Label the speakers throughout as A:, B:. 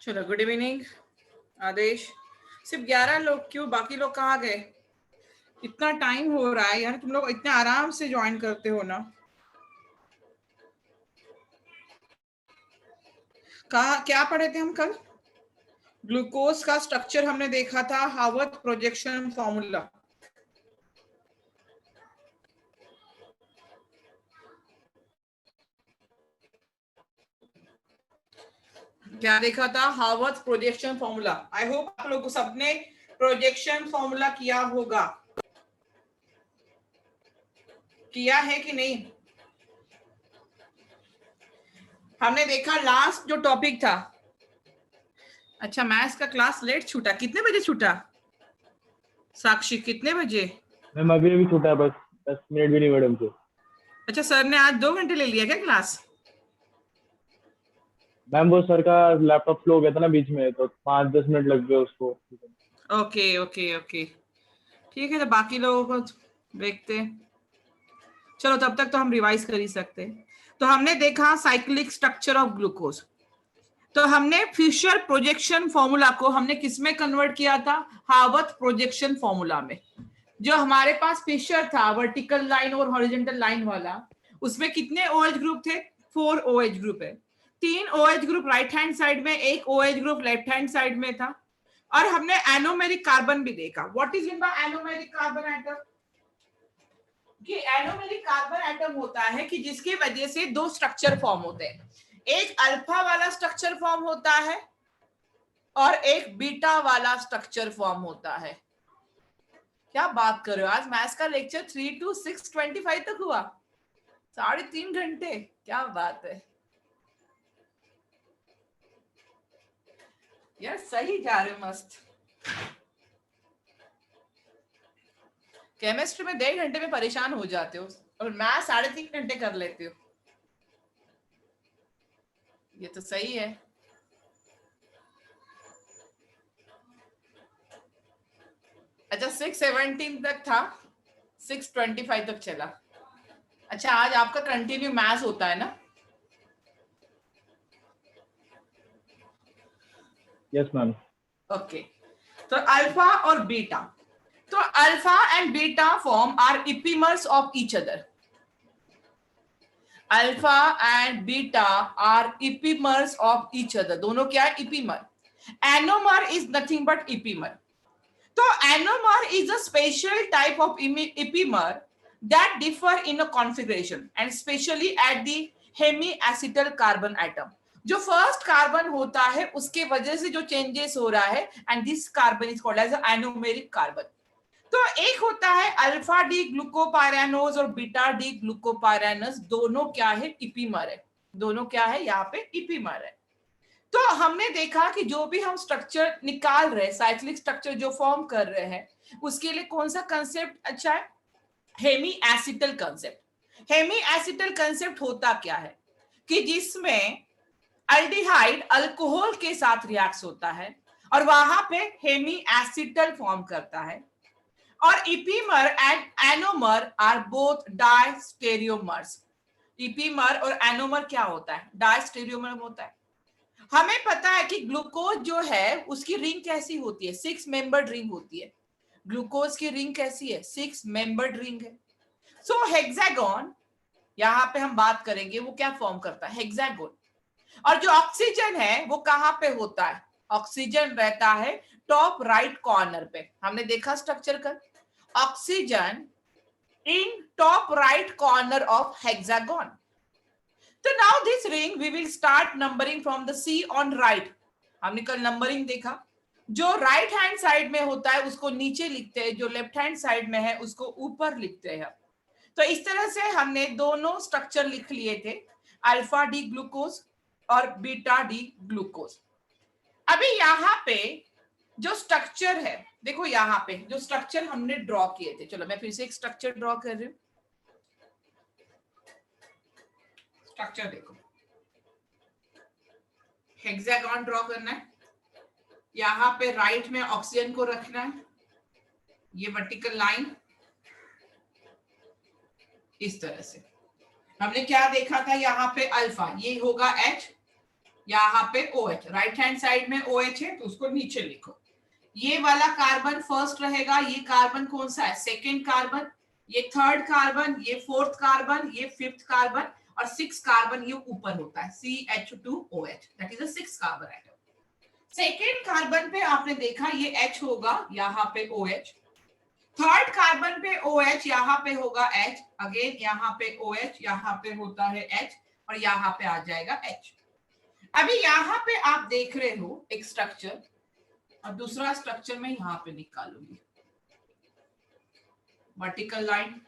A: चलो, good evening आदेश। सिर्फ 11 लोग क्यों? बाकी लोग कहाँ गए? इतना टाइम हो रहा है यार, तुम लोग इतने आराम से ज्वाइन करते हो ना। कहा क्या पढ़े थे हम कल? ग्लूकोज का स्ट्रक्चर हमने देखा था, हार्वर्थ प्रोजेक्शन फॉर्मूला। क्या देखा था? हार्वर्थ प्रोजेक्शन फॉर्मूला। आई होप आप लोग सबने प्रोजेक्शन फॉर्मूला किया होगा। किया है कि नहीं? हमने देखा लास्ट जो टॉपिक था। अच्छा, मैथ्स का क्लास लेट छूटा। कितने बजे छूटा साक्षी? कितने बजे?
B: मैम अभी अभी छूटा है, बस 10 मिनट भी नहीं मैडम से।
A: अच्छा, सर ने आज 2 घंटे ले लिया क्या क्लास?
B: मैम वो सर का लैपटॉप स्लो हो गया था ना बीच में, तो 5-10 मिनट लग गए उसको।
A: ओके ओके ओके, ठीक है। तो बाकी लोगों को देखते। चलो, तब तक तो हम रिवाइज कर ही सकते हैं। तो हमने देखा साइक्लिक स्ट्रक्चर ऑफ ग्लूकोज। तो हमने फिशर प्रोजेक्शन फॉर्मूला को हमने किसमें कन्वर्ट किया था? हार्वर्थ प्रोजेक्शन फॉर्मूला में। जो हमारे पास फिशर था, वर्टिकल लाइन और हॉरिजॉन्टल लाइन वाला, उसमें कितने ओएच ग्रुप थे? 4 ओएच ग्रुप है। 3 OH group right hand side में, 1 OH group left hand side में था। और हमने एनोमेरिक कार्बन भी देखा। What is in the anomeric carbon atom? कि एनोमेरिक कार्बन एटम होता है कि जिसकी वजह से दो स्ट्रक्चर फॉर्म होते हैं। एक अल्फा वाला स्ट्रक्चर फॉर्म होता है और एक बीटा वाला स्ट्रक्चर फॉर्म होता है। क्या बात कर रहे हो? आज मैथ्स का लेक्चर 3 to 6:25 तक हुआ, 3.5 घंटे। क्या बात है यार, सही जा रहे हो, मस्त। केमिस्ट्री में 1.5 घंटे में परेशान हो जाते हो और मैथ 3.5 घंटे कर लेते हो। ये तो सही है। अच्छा, 6:17 तक था, 6:25 तक चला। अच्छा, आज आपका कंटिन्यू मैथ्स होता है ना?
B: Yes ma'am.
A: ओके। तो अल्फा और बीटा, तो alpha and beta form are epimers of each other. Alpha and beta are epimers of each other. दोनों क्या है? Epimer. Anomer is nothing but epimer. तो anomer is a special type of epimer that differ in a configuration and especially at the hemiacetal carbon atom. जो first carbon होता है उसके वजह से जो चेंजेस हो रहा है, and this carbon is called as anomeric carbon. तो एक होता है अल्फा डी ग्लूकोपायरानोज और बीटा डी ग्लूकोपायरानोज। दोनों क्या है? इपीमर है। दोनों क्या है? यहाँ पे इपीमर है। तो हमने देखा कि जो भी हम स्ट्रक्चर निकाल रहे हैं, साइक्लिक स्ट्रक्चर जो फॉर्म कर रहे हैं, उसके लिए कौन सा कंसेप्ट अच्छा है? Hemiacetal concept. Hemiacetal concept होता क्या है? कि जिसमें अल्डिहाइड अल्कोहल के साथ रिएक्ट होता है और वहां पे हेमी एसिटल फॉर्म करता है। और epimer and anomer are both diastereomers. Epimer और एनोमर क्या होता है? डायस्टेरियोमर होता है। हमें पता है कि ग्लूकोज जो है उसकी रिंग कैसी होती है? 6 मेंबर्ड रिंग होती है। ग्लूकोज की रिंग कैसी है? 6 मेंबर्ड रिंग है। सो हेक्सागोन, यहां पे हम बात करेंगे वो क्या फॉर्म करता है? हेक्सागोन। और जो ऑक्सीजन है वो कहां पे होता है? ऑक्सीजन रहता है टॉप राइट कॉर्नर पे। हमने देखा स्ट्रक्चर का, oxygen in top right corner of hexagon. So now this ring we will start numbering from the C on right. हमने कल नंबरिंग देखा। जो राइट हैंड साइड में होता है उसको नीचे लिखते हैं, जो लेफ्ट हैंड साइड में है उसको ऊपर लिखते हैं। तो इस तरह से हमने दोनों स्ट्रक्चर लिख लिए थे, अल्फा डी ग्लूकोज और बीटा डी ग्लूकोज। अभी यहाँ पे जो स्ट्रक्चर है, देखो यहाँ पे जो स्ट्रक्चर हमने ड्रॉ किए थे, चलो मैं फिर से एक स्ट्रक्चर ड्रॉ कर रही हूँ। स्ट्रक्चर देखो, हेक्सागन ड्रॉ करना है। यहाँ पे राइट में ऑक्सीजन को रखना है, ये वर्टिकल लाइन इस तरह से। हमने क्या देखा था? यहाँ पे अल्फा, ये होगा H, यहाँ पे OH, राइट हैंड साइड में OH है तो उसको नीचे लिखो। ये वाला कार्बन फर्स्ट रहेगा, ये कार्बन कौन सा है, सेकेंड कार्बन, ये थर्ड कार्बन, ये फोर्थ कार्बन, ये फिफ्थ कार्बन और सिक्स कार्बन ये ऊपर होता है CH2OH, that is a six carbon atom. Second carbon पे आपने देखा ये H होगा, यहाँ पे OH, थर्ड कार्बन पे OH, यहाँ पे होगा H, अगेन यहाँ पे OH, यहाँ पे होता है H और यहाँ पे आ जाएगा H। अभी यहाँ पे आप देख रहे हो एक स्ट्रक्चर और दूसरा स्ट्रक्चर मैं यहाँ पे निकालूंगी, वर्टिकल लाइन।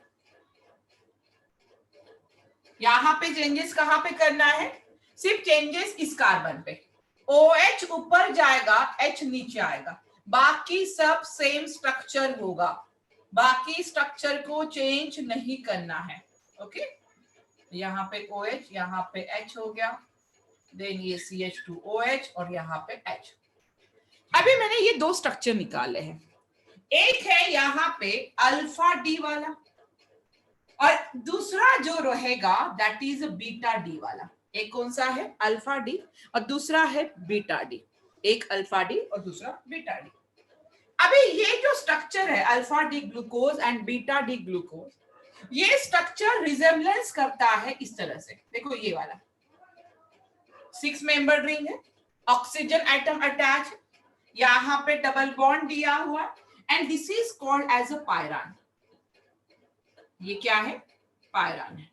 A: यहाँ पे चेंजेस कहाँ पे करना है, सिर्फ चेंजेस इस कार्बन पे, OH ऊपर जाएगा, H नीचे आएगा, बाकी सब सेम स्ट्रक्चर होगा, बाकी स्ट्रक्चर को चेंज नहीं करना है। ओके, यहाँ पे OH, यहाँ पे H हो गया, देन ये CH2OH और यहाँ पे H। अभी मैंने ये दो स्ट्रक्चर निकाले हैं, एक है यहाँ पे अल्फा डी वाला और दूसरा जो रहेगा दैट इज बीटा डी वाला। एक कौन सा है, अल्फा डी और दूसरा है बीटा डी, एक अल्फा डी और दूसरा बीटा डी। अभी ये जो स्ट्रक्चर है alpha D glucose and beta D glucose, ये स्ट्रक्चर रिजेम्बलेंस करता है इस तरह से, देखो ये वाला 6 मेंबर रिंग है, ऑक्सीजन एटम अटैच, यहाँ पे डबल बॉन्ड दिया हुआ and this is called as a pyran. ये क्या है, पायरान है।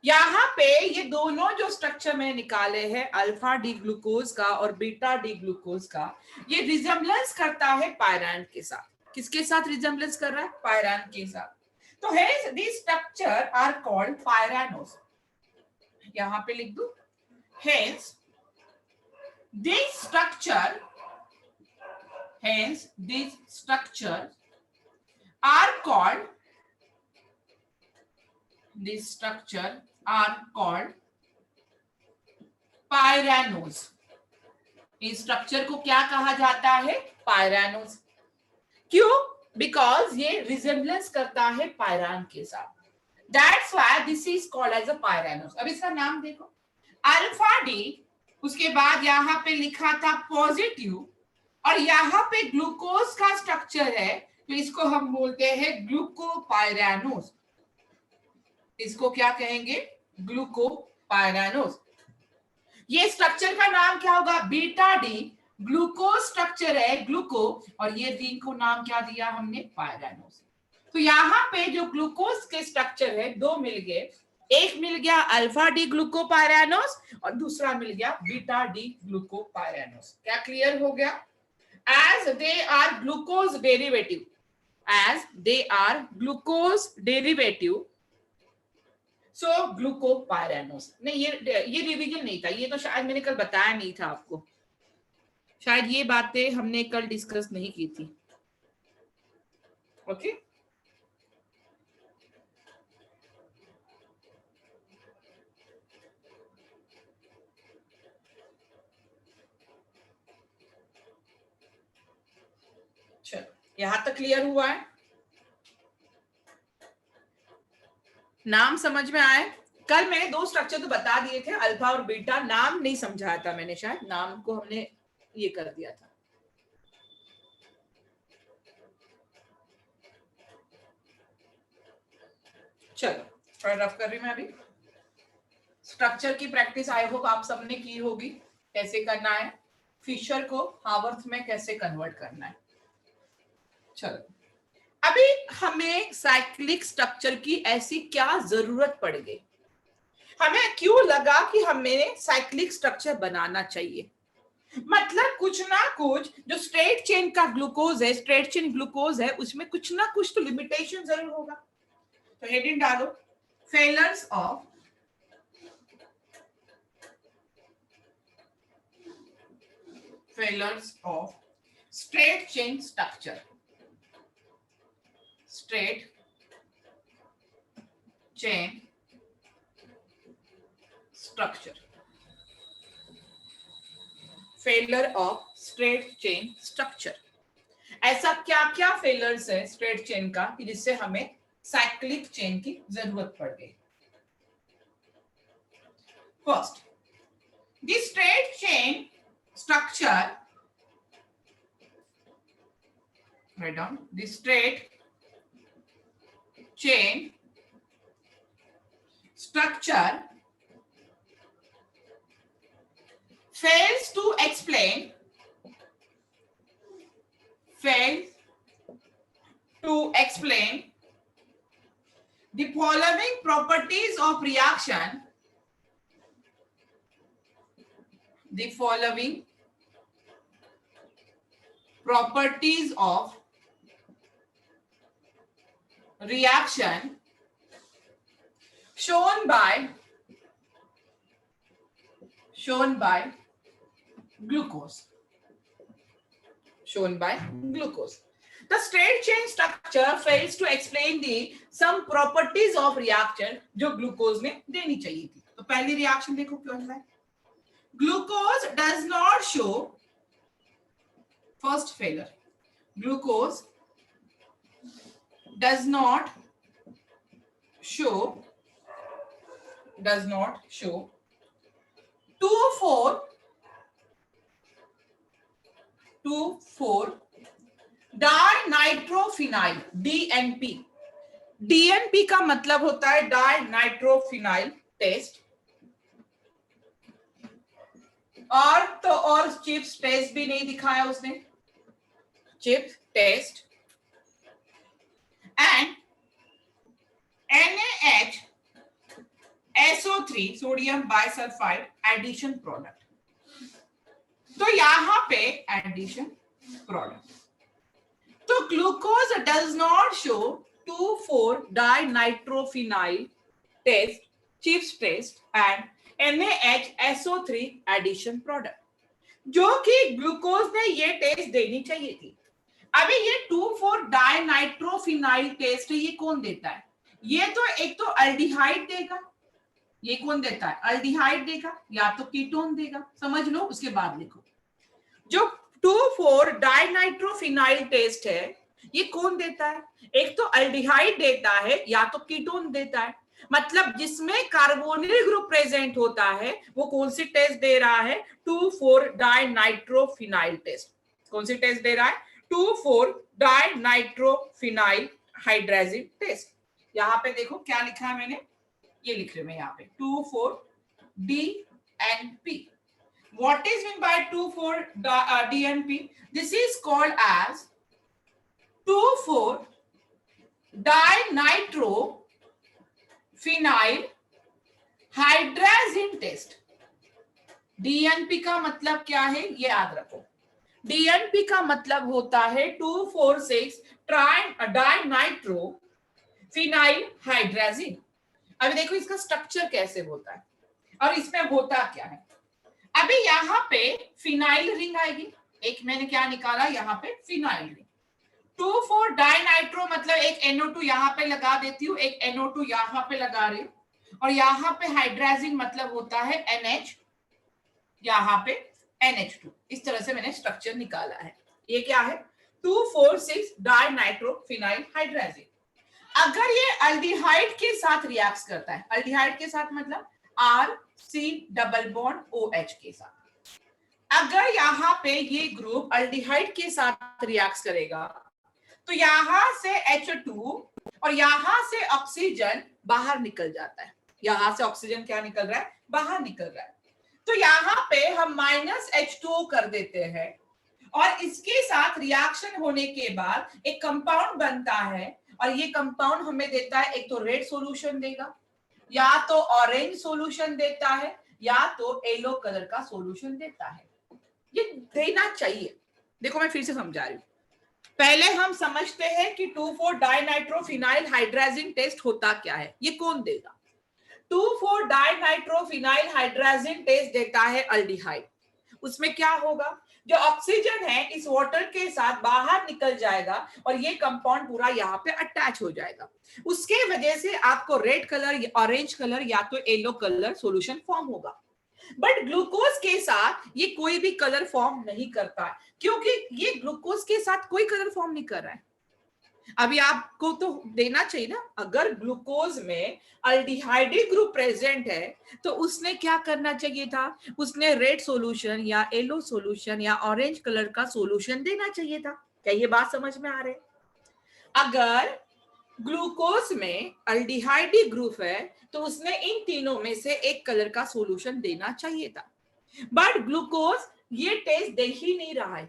A: यहाँ पे ये दोनों जो स्ट्रक्चर में निकाले हैं अल्फा डी ग्लूकोज का और बीटा डी ग्लूकोज का, ये रिजेम्बलेंस करता है पायरान के साथ। किसके साथ रिजेम्बलेंस कर रहा है, पायरान के साथ। तो hence these structure are called pyranos, यहाँ पे लिख दो, hence this structure are called pyranos। इस स्ट्रक्चर को क्या कहा जाता है, पायरानोस। क्यों, बिकॉज ये रिजेम्बलेंस करता है पायरान के साथ, that's why this is called as a pyranose. अब इसका नाम देखो, अल्फा डी, उसके बाद यहाँ पे लिखा था पॉजिटिव और यहाँ पे ग्लूकोज का स्ट्रक्चर है तो इसको हम बोलते हैं ग्लूकोपायरानोस। इसको क्या कहेंगे, ग्लूकोपायरानोस। ये स्ट्रक्चर का नाम क्या होगा, बीटा डी, ग्लूकोज स्ट्रक्चर है ग्लूको और ये रिंग को नाम क्या दिया हमने, पायरानोस। तो यहाँ पे जो ग्लूकोज के स्ट्रक्चर है दो मिल गए, एक मिल गया अल्फा डी ग्लूकोपायरानोस और दूसरा मिल गया बीटा डी ग्लूकोपायरानोस। क्या क्लियर हो गया, as they are glucose derivative, so glucopyranose। नहीं ये रिवीजन नहीं था, ये तो शायद मैंने कल बताया नहीं था आपको, शायद ये बातें हमने कल डिस्कस नहीं की थी। ओके चलो, यहां तक क्लियर हुआ है, नाम समझ में आए। कल मैंने दो स्ट्रक्चर तो बता दिए थे, अल्फा और बीटा, नाम नहीं समझाया था मैंने, शायद नाम को हमने ये कर दिया था। चलो थोड़ा रफ कर रही मैं अभी। स्ट्रक्चर की प्रैक्टिस आई होप आप सबने की होगी, कैसे करना है, फिशर को हावर्थ में कैसे कन्वर्ट करना है। चलो अभी हमें साइक्लिक स्ट्रक्चर की ऐसी क्या जरूरत पड़ गई, हमें क्यों लगा कि हमें साइक्लिक स्ट्रक्चर बनाना चाहिए, मतलब कुछ ना कुछ जो स्ट्रेट चेन का ग्लूकोज है, स्ट्रेट चेन ग्लूकोज है, उसमें कुछ ना कुछ तो लिमिटेशन जरूर होगा। तो हेडिंग डालो, failures of straight chain structure, straight chain structure, failure of straight chain structure। ऐसा क्या क्या फेलर्स है स्ट्रेट चेन का कि जिससे हमें साइक्लिक चेन की जरूरत पड़ गई। First, the straight structure, write down, the straight chain structure fails to explain the following properties of reaction, the following properties of reaction shown by glucose. The straight chain structure fails to explain the some properties of reaction जो glucose ने देनी चाहिए थी. तो पहली reaction देखो क्या है. Glucose does not show, first failure, glucose does not show 2,4 dinitrophenyl DNP. DNP का मतलब होता है डाइनाइट्रोफिनाइल टेस्ट. और चिप्स टेस्ट भी नहीं दिखाया उसने. Schiff's test and NaHSO3 sodium bisulphide addition product. तो यहां पे एडिशन प्रोडक्ट. तो glucose does not show 2,4-dinitrophenyl test, Schiff's test and NaHSO3 addition product, जो कि ग्लूकोज ने ये टेस्ट देनी चाहिए थी. अभी ये 2,4-dinitrophenyl टेस्ट ये कौन देता है? ये तो एक तो अल्डिहाइड देगा. ये कौन देता है? अल्डिहाइड देगा या तो कीटोन देगा. समझ लो, उसके बाद लिखो. जो 2,4-dinitrophenyl टेस्ट है ये कौन देता है? एक तो अल्डिहाइड देता है या तो कीटोन देता है. मतलब जिसमें कार्बोनिल ग्रुप प्रेजेंट होता है वो कौन सी टेस्ट दे रहा है? 2,4-dinitrophenyl test. कौन सी टेस्ट दे रहा है? 2,4-dinitrophenyl hydrazine test. यहां पे देखो क्या लिखा है मैंने, ये लिख रही हूं मैं यहाँ पे 2,4-DNP. What is meant by 2,4-DNP? This is called as 2,4-dinitrophenyl hydrazine test. DNP का मतलब क्या है ये याद रखो. DNP का मतलब होता है 2,4,6-dinitrophenyl hydrazine. अभी देखो इसका स्ट्रक्चर कैसे होता है और इसमें होता क्या है. अभी यहाँ पे फिनाइल रिंग आएगी. एक मैंने क्या निकाला यहाँ पे? Phenyl ring. 2,4-dinitro मतलब एक NO2 यहाँ पे लगा देती हूँ, एक NO2 यहाँ पे लगा रही हूँ, और यहाँ पे हाइड्राजिन मतलब होता है NH, यहाँ पे NH2. इस तरह से मैंने स्ट्रक्चर निकाला है. ये क्या है? 2,4,6-dinitrophenyl hydrazine. अगर ये अल्डिहाइड के साथ रिएक्ट करता है, अल्डिहाइड के साथ मतलब RC डबल बॉन्ड OH के साथ, अगर यहाँ पे ये ग्रुप अल्डिहाइड के साथ रिएक्ट करेगा तो यहाँ से H2 और यहाँ से ऑक्सीजन बाहर निकल जाता है. यहाँ से ऑक्सीजन क्या निकल रहा है? बाहर निकल रहा है. तो यहाँ पे हम -H2O कर देते हैं और इसके साथ रिएक्शन होने के बाद एक कंपाउंड बनता है और ये कंपाउंड हमें देता है, एक तो रेड सॉल्यूशन देगा, या तो ऑरेंज सॉल्यूशन देता है, या तो येलो कलर का सॉल्यूशन देता है. ये देना चाहिए. देखो मैं फिर से समझा रही हूँ. पहले हम समझते हैं कि 2,4-dinitrophenyl हाइड्राजिन टेस्ट होता क्या है. ये कौन देगा? 2,4-dinitrophenyl हाइड्राजिन टेस्ट देता है अल्डिहाइड. उसमें क्या होगा? जो ऑक्सीजन है इस वाटर के साथ बाहर निकल जाएगा और ये कंपाउंड पूरा यहाँ पे अटैच हो जाएगा. उसके वजह से आपको रेड कलर, ऑरेंज कलर या तो येलो कलर सॉल्यूशन फॉर्म होगा. बट ग्लूकोज के साथ ये कोई भी कलर फॉर्म नहीं करता है, क्योंकि ये ग्लूकोज के साथ कोई कलर फॉर्म नहीं कर रहा है. अभी आपको तो देना चाहिए ना, अगर ग्लूकोज में अल्डिहाइडी ग्रुप प्रेजेंट है तो उसने क्या करना चाहिए था, उसने रेड सॉल्यूशन या येलो सॉल्यूशन या ऑरेंज कलर का सॉल्यूशन देना चाहिए था। क्या ये बात समझ में आ रही है? अगर ग्लूकोज में अल्डिहाइडी ग्रुप है तो उसने इन तीनों में से एक कलर का सॉल्यूशन देना चाहिए था, बट ग्लूकोज ये टेस्ट दे ही नहीं रहा है।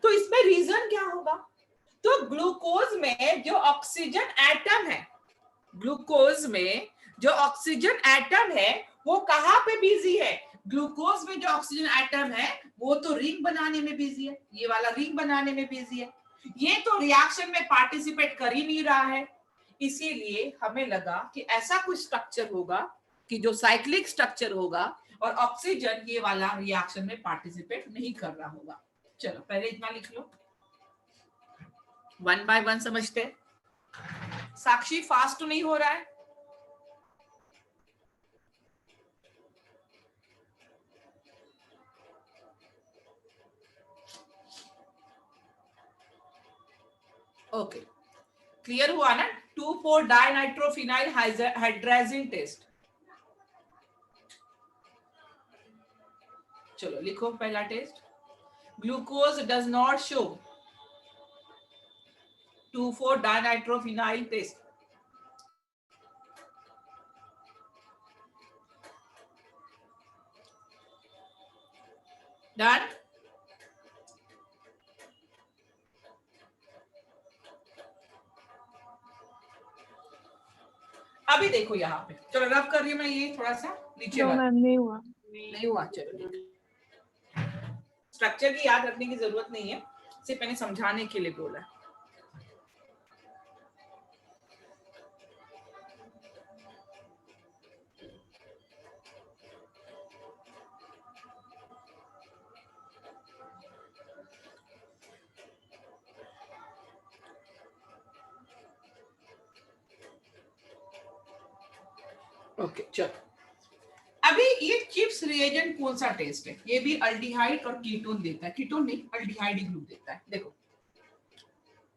A: तो इसमें रीजन क्या होगा? तो ग्लूकोज में जो ऑक्सीजन एटम है, ग्लूकोज में जो ऑक्सीजन एटम है वो कहाँ पे बिजी है? ग्लूकोज में जो ऑक्सीजन एटम है वो तो रिंग बनाने में बिजी है, ये वाला रिंग बनाने में बिजी है, ये तो रिएक्शन में पार्टिसिपेट कर ही नहीं रहा है। इसीलिए हमें लगा कि ऐसा कुछ स्ट्रक्चर होगा कि जो साइक्लिक स्ट्रक्चर होगा और ऑक्सीजन ये वाला रिएक्शन में पार्टिसिपेट नहीं कर रहा होगा। चलो पहले इतना लिख लो, वन बाय वन समझते हैं। साक्षी फास्ट तो नहीं हो रहा है? ओके, क्लियर हुआ ना? 2,4 डाइनाइट्रोफिनाइल हाइड्राजिन टेस्ट। चलो लिखो पहला test, glucose does not show 2,4 dinitrophenyl test. Done. अभी देखो यहाँ पे, चलो रब कर रही हूँ मैं, ये थोड़ा सा नीचे
C: नहीं हुआ।
A: नहीं हुआ। चलो, स्ट्रक्चर की याद रखने की जरूरत नहीं है, सिर्फ मैंने समझाने के लिए बोला। ओके चलो, अभी ये चिप्स रिएजेंट कौन सा टेस्ट है? ये भी अल्डिहाइड और कीटोन देता है, कीटोन नहीं अल्डिहाइड ग्रुप देता है। देखो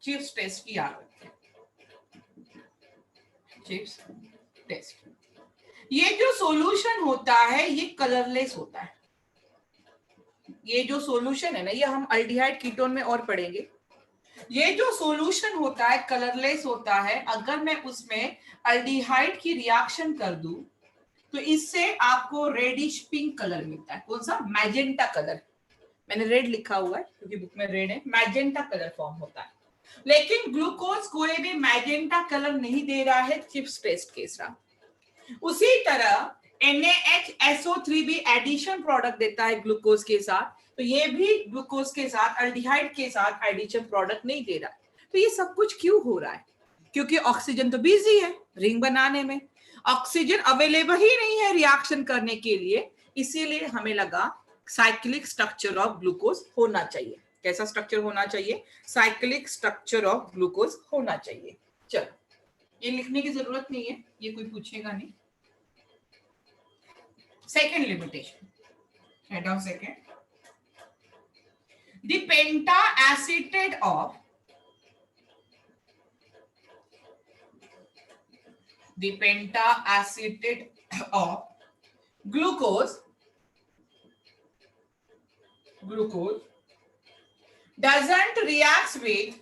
A: चिप्स टेस्ट की याद रखते हैं, चिप्स टेस्ट, ये जो सॉल्यूशन होता है ये कलरलेस होता है। ये जो सॉल्यूशन है ना, ये हम अल्डिहाइड कीटोन में और पढ़ेंगे। ये जो सॉल्यूशन होता है कलरलेस होता है। अगर मैं उसमें अल्डिहाइड की रिएक्शन कर दूं तो इससे आपको रेडिश पिंक कलर मिलता है। कौन सा? Magenta colour. मैंने रेड लिखा हुआ है क्योंकि बुक में रेड है। मैजेंटा कलर फॉर्म होता है, लेकिन ग्लूकोज कोई भी मैजेंटा कलर नहीं दे रहा है चिप्स टेस्ट के साथ। उसी तरह NaHSO3 भी एडिशन प्रोडक्ट देता है ग्लूकोज के साथ, तो ये भी ग्लूकोज के साथ अल्डिहाइड के साथ एडिशन प्रोडक्ट नहीं दे रहा। तो ये सब कुछ क्यों हो रहा है? क्योंकि ऑक्सीजन तो बिजी है रिंग बनाने में, ऑक्सीजन अवेलेबल ही नहीं है रिएक्शन करने के लिए। इसीलिए हमें लगा साइक्लिक स्ट्रक्चर ऑफ ग्लूकोज होना चाहिए। कैसा स्ट्रक्चर होना चाहिए? साइक्लिक स्ट्रक्चर ऑफ ग्लूकोज होना चाहिए। चलो, ये लिखने की जरूरत नहीं है, ये कोई पूछेगा नहीं। Second limitation, head of second, the pentaacetate of glucose doesn't react with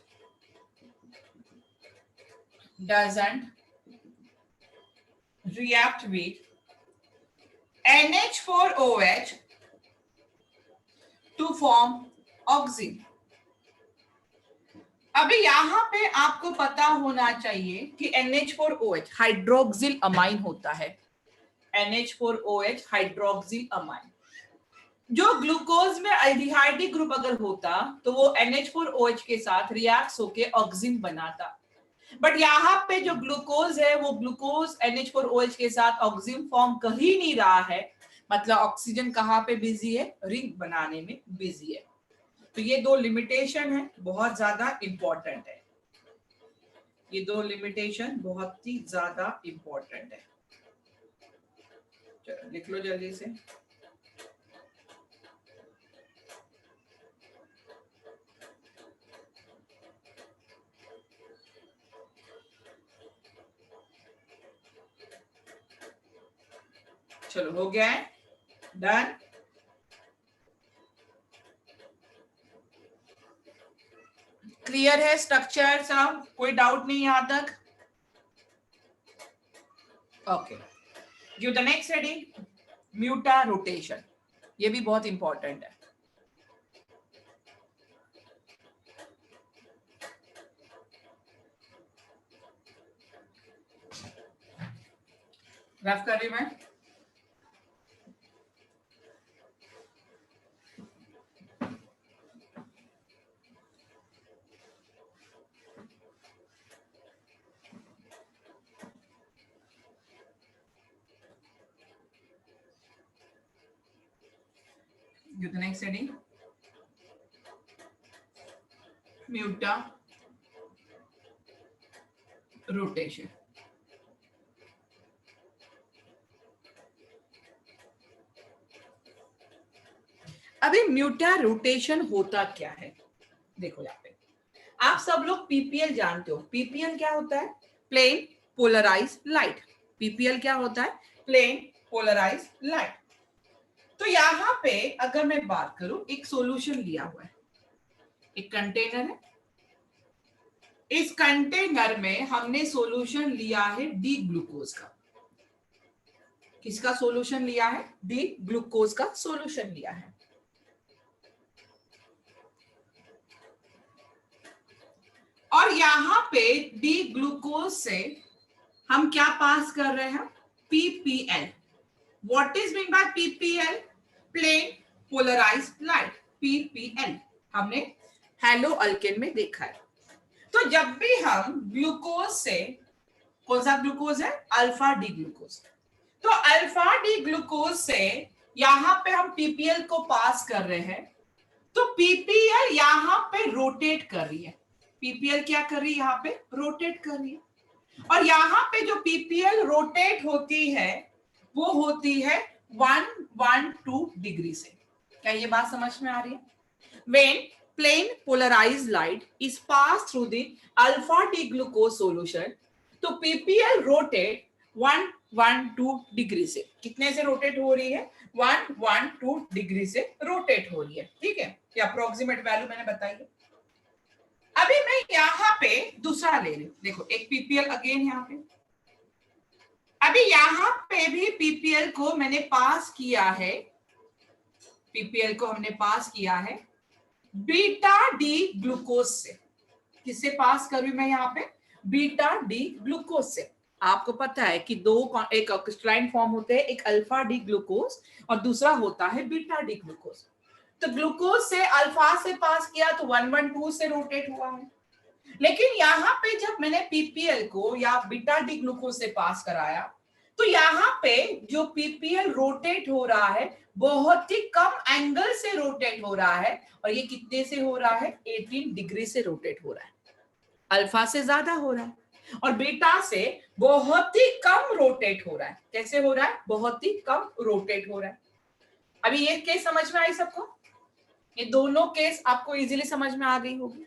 A: NH4OH to form oxygen. अभी यहाँ पे आपको पता होना चाहिए कि NH4OH हाइड्रोक्सिल अमाइन होता है। NH4OH हाइड्रोक्सिल अमाइन, जो ग्लूकोज में अल्डिहाइड ग्रुप अगर होता तो वो NH4OH के साथ रिएक्ट होके ऑक्सीजन बनाता। बट यहाँ पे जो ग्लूकोज है वो ग्लूकोज NH4OH के साथ ऑक्सीजन फॉर्म कर ही नहीं रहा है। मतलब ऑक्सीजन कहाँ पे बिजी है? रिंग बनाने में बिजी है। तो ये दो लिमिटेशन है, बहुत ज्यादा इंपॉर्टेंट है। ये दो लिमिटेशन बहुत ही ज्यादा इंपॉर्टेंट है। चलो लिख लो जल्दी से। चलो हो गया है, डन। क्लियर है स्ट्रक्चर सब, कोई डाउट नहीं यहां तक? Okay, give the next heading, mutarotation. ये भी बहुत इंपॉर्टेंट है। रफ कर रही मैं। Give the next heading, mutarotation. अभी म्यूटा रोटेशन होता क्या है? देखो यहाँ पे आप सब लोग पीपीएल जानते हो। पीपीएल क्या होता है? Plane polarise light. पीपीएल क्या होता है? Plane polarise light. तो यहाँ पे अगर मैं बात करूं, एक सॉल्यूशन लिया हुआ है, एक कंटेनर है, इस कंटेनर में हमने सॉल्यूशन लिया है डी ग्लूकोज का। किसका सॉल्यूशन लिया है? डी ग्लूकोज का सॉल्यूशन लिया है। और यहाँ पे डी ग्लूकोज से हम क्या पास कर रहे हैं? PPL. What is mean by PPL? Plane polarise light, PPL हमने हेलो अल्केन में देखा है। तो जब भी हम ग्लूकोज से, कौन सा ग्लूकोज है? Alpha D glucose. तो अल्फा डी ग्लूकोज से यहां पे हम पीपीएल को पास कर रहे हैं, तो पीपीएल यहां पे रोटेट कर रही है। पीपीएल क्या कर रही है? यहां पे रोटेट कर रही है। और यहां पे जो पीपीएल रोटेट होती है वो होती है 112 डिग्री से। क्या ये बात समझ में आ रही है? When plain polarized light is passed through the alpha D glucose solution, तो पीपीएल रोटेट 112 डिग्री से। कितने से रोटेट हो रही है? 112 डिग्री से रोटेट हो रही है। ठीक है, ये अप्रोक्सीमेट वैल्यू मैंने बताई है। अभी मैं यहाँ पे दूसरा ले रही हूँ। देखो एक पीपीएल अगेन यहाँ पे, अभी यहाँ पे भी पीपीएल को मैंने पास किया है, पीपीएल को हमने पास किया है बीटा डी ग्लूकोज से। किससे पास कर रही हूं मैं यहाँ पे? बीटा डी ग्लूकोज से। आपको पता है कि दो, एक क्रिस्टलाइन फॉर्म होते हैं, एक अल्फा डी ग्लूकोज और दूसरा होता है बीटा डी ग्लूकोज। तो ग्लूकोज से अल्फा से पास किया तो 112 से रोटेट हुआ है। लेकिन यहाँ पे जब मैंने पीपीएल को या बीटा डी ग्लूकोज से पास कराया, तो यहाँ पे जो पीपीएल रोटेट हो रहा है बहुत ही कम एंगल से रोटेट हो रहा है। और ये कितने से हो रहा है? 18 डिग्री से रोटेट हो रहा है। अल्फा से ज्यादा हो रहा है और बीटा से बहुत ही कम रोटेट हो रहा है। कैसे हो रहा है? बहुत ही कम रोटेट हो रहा है। अभी ये केस समझ में आई सबको? ये दोनों केस आपको इजीली समझ में आ गई होगी।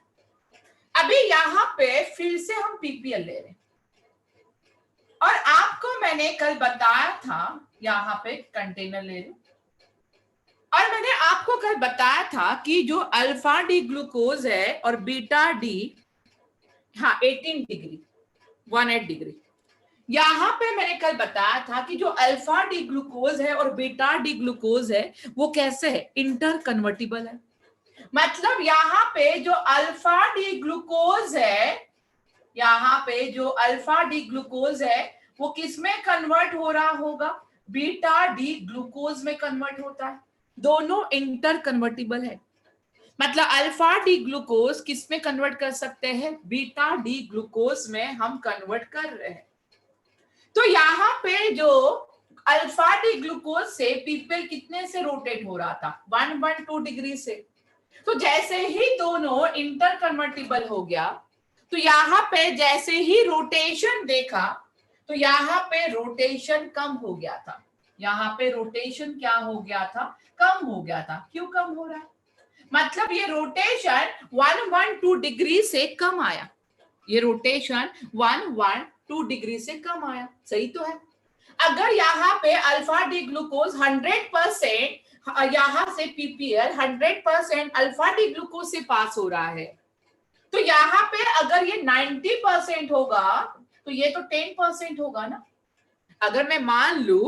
A: अभी यहाँ पे फिर से हम पीपीएल ले रहे हैं और आपको मैंने कल बताया था, यहाँ पे कंटेनर ले रहे, और मैंने आपको कल बताया था कि जो अल्फा डी ग्लूकोज है और बीटा डी, हाँ 18 डिग्री 18 डिग्री, यहाँ पे मैंने कल बताया था कि जो अल्फा डी ग्लूकोज है और बीटा डी ग्लूकोज है वो कैसे है? इंटर कन्वर्टिबल है। मतलब यहाँ पे जो अल्फा डी ग्लूकोज है, यहाँ पे जो अल्फा डी ग्लूकोज है वो किस में कन्वर्ट हो रहा होगा? बीटा डी ग्लूकोज में कन्वर्ट होता है। दोनों इंटर कन्वर्टिबल है। मतलब अल्फा डी ग्लूकोज किस में कन्वर्ट कर सकते हैं? बीटा डी ग्लूकोज में हम कन्वर्ट कर रहे हैं। तो यहाँ पे जो अल्फा डी ग्लूकोज से पीपीएल कितने से रोटेट हो रहा था? 112 डिग्री से। तो जैसे ही दोनों इंटर कन्वर्टिबल हो गया, तो यहाँ पे जैसे ही रोटेशन देखा तो यहाँ पे रोटेशन कम हो गया था। यहाँ पे रोटेशन क्या हो गया था? कम हो गया था। क्यों कम हो रहा है? मतलब ये रोटेशन 112 डिग्री से कम आया। ये रोटेशन 112 डिग्री से कम आया। सही तो है। अगर यहाँ पे अल्फा डी ग्लूकोज 100% यहाँ से पीपीएल 100% अल्फा डी ग्लूकोज से पास हो रहा है, तो यहाँ पे अगर ये 90% होगा तो ये तो 10% होगा ना। अगर मैं मान लू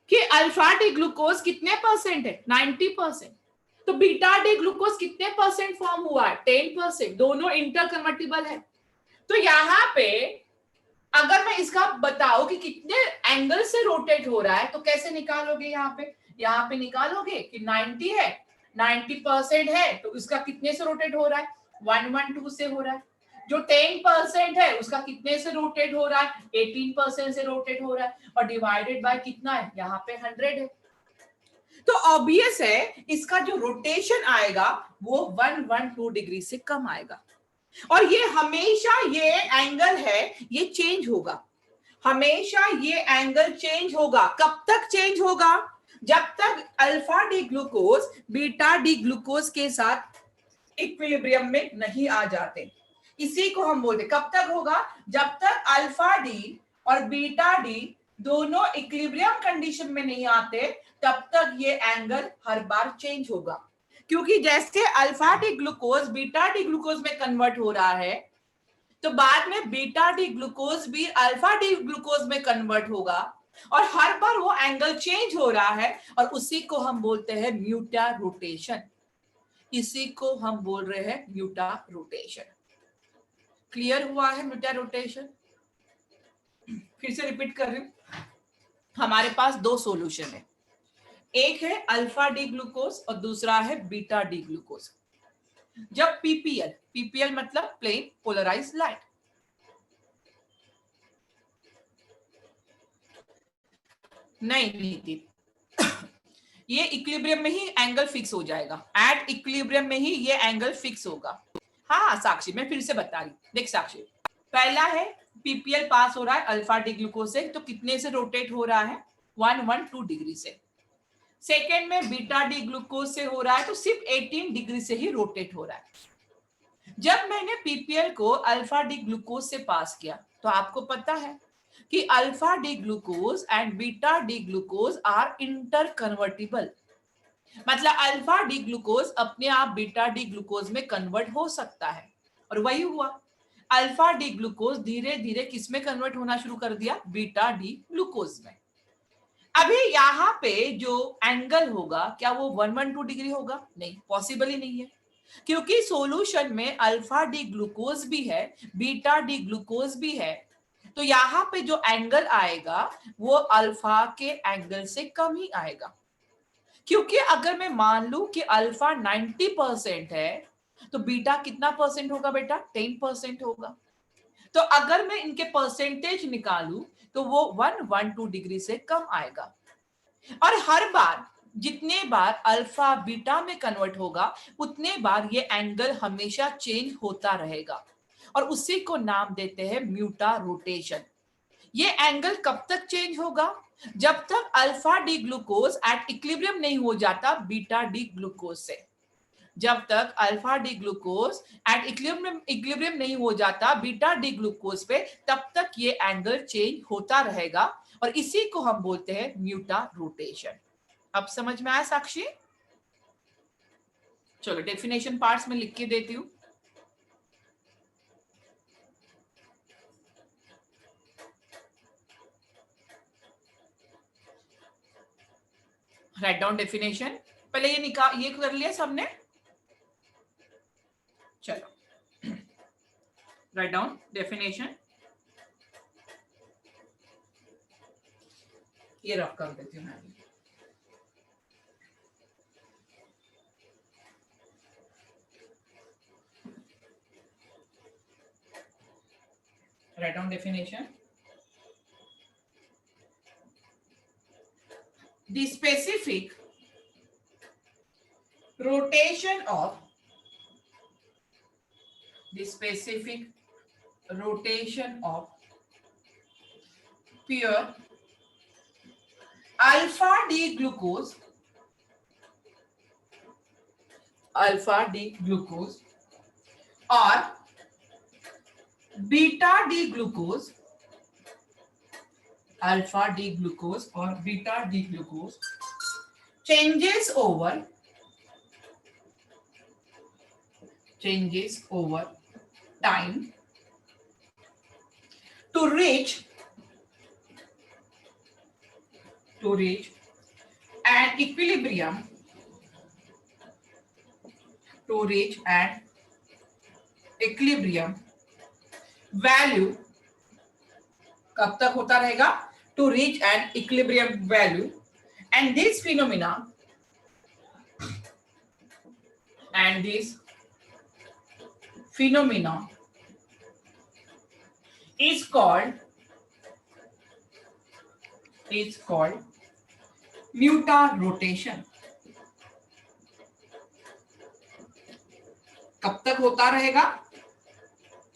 A: कि अल्फा डी ग्लूकोज कितने परसेंट है, 90%, तो बीटा डी ग्लूकोज कितने परसेंट फॉर्म हुआ है, 10%। दोनों इंटर कन्वर्टिबल है। तो यहाँ पे अगर मैं इसका बताऊं कि कितने एंगल से रोटेट हो रहा है, तो कैसे निकालोगे? यहाँ पे निकालोगे कि 90 है, 90% है, तो इसका कितने से रोटेट हो रहा है, 112 से हो रहा है। जो 10% है उसका कितने से रोटेट हो रहा है, 18% से रोटेट हो रहा है, और डिवाइडेड बाय कितना है, यहाँ पे 100 है। तो ऑब्वियस है इसका जो रोटेशन आएगा वो 112 डिग्री से कम आएगा। और ये हमेशा ये एंगल है, ये चेंज होगा, हमेशा ये एंगल चेंज होगा। कब तक चेंज होगा? जब तक alpha D glucose beta D glucose के साथ इक्विलिब्रियम में नहीं आ जाते। इसी को हम बोलते, कब तक होगा? जब तक अल्फा डी और बीटा डी दोनों इक्विलिब्रियम कंडीशन में नहीं आते, तब तक ये एंगल हर बार चेंज होगा। क्योंकि जैसे alpha D glucose beta D glucose में कन्वर्ट हो रहा है, तो बाद में बीटा डी ग्लूकोज भी अल्फा डी ग्लूकोज में कन्वर्ट होगा, और हर बार वो एंगल चेंज हो रहा है, और उसी को हम बोलते हैं म्यूटा रोटेशन। इसी को हम बोल रहे हैं म्यूटा रोटेशन। क्लियर हुआ है म्यूटा रोटेशन? फिर से रिपीट कर रही हूं, हमारे पास दो सॉल्यूशन है, एक है अल्फा डी ग्लूकोज और दूसरा है बीटा डी ग्लूकोज। जब पीपीएल मतलब प्लेन पोलराइज्ड लाइट, नहीं ये इक्विलिब्रियम में ही एंगल फिक्स हो जाएगा, एट इक्विलिब्रियम में ही ये एंगल फिक्स होगा। हाँ साक्षी, मैं फिर से बता रही, देख साक्षी, पहला है पीपीएल पास हो रहा है अल्फा डी ग्लूकोज से, तो कितने से रोटेट हो रहा है, 112 डिग्री से। सेकेंड में बीटा डी ग्लूकोज से हो रहा है, तो सिर्फ 18 डिग्री से ही रोटेट हो रहा है। जब मैंने पीपीएल को अल्फा डी ग्लूकोज से पास किया, तो आपको पता है कि alpha D glucose and beta D glucose are interconvertible. मतलब अल्फा डी ग्लूकोज अपने आप बीटा डी ग्लूकोज में कन्वर्ट हो सकता है, और वही हुआ। अल्फा डी ग्लूकोज धीरे धीरे किस में कन्वर्ट होना शुरू कर दिया, बीटा डी ग्लूकोज में। अभी यहाँ पे जो एंगल होगा, क्या वो 112 डिग्री होगा? नहीं, पॉसिबल ही नहीं है, क्योंकि सॉल्यूशन में अल्फा डी ग्लूकोज भी है, बीटा डी ग्लूकोज भी है। तो यहाँ पे जो एंगल आएगा वो अल्फा के एंगल से कम ही आएगा। क्योंकि अगर मैं मान लूं कि अल्फा 90% है, तो बीटा कितना परसेंट होगा बेटा, 10% होगा। तो अगर मैं इनके परसेंटेज निकालूं तो वो 112 डिग्री से कम आएगा। और हर बार जितने बार अल्फा बीटा में कन्वर्ट होगा, उतने बार ये एंगल हमेशा चेंज होता रहेगा, और उसी को नाम देते हैं म्यूटा रोटेशन। ये एंगल कब तक चेंज होगा? जब तक alpha D glucose at equilibrium नहीं हो जाता बीटा डी ग्लूकोज से। जब तक alpha D glucose at equilibrium नहीं हो जाता बीटा डी ग्लूकोज पे, तब तक ये एंगल चेंज होता रहेगा, और इसी को हम बोलते हैं म्यूटा रोटेशन। अब समझ में आया साक्षी? चलो डेफिनेशन पार्ट्स में लिख के देती हूं। Write down definition. पहले ये कर लिया सबने, चलो राइट डाउन डेफिनेशन। ये रफ कर देती हूँ मैं। Write down definition. The specific rotation of pure alpha D glucose or beta D glucose alpha D glucose और beta D glucose changes over time to reach an equilibrium value. कब तक होता रहेगा? To reach an equilibrium value, and this phenomena is called mutarotation. कब तक होता रहेगा?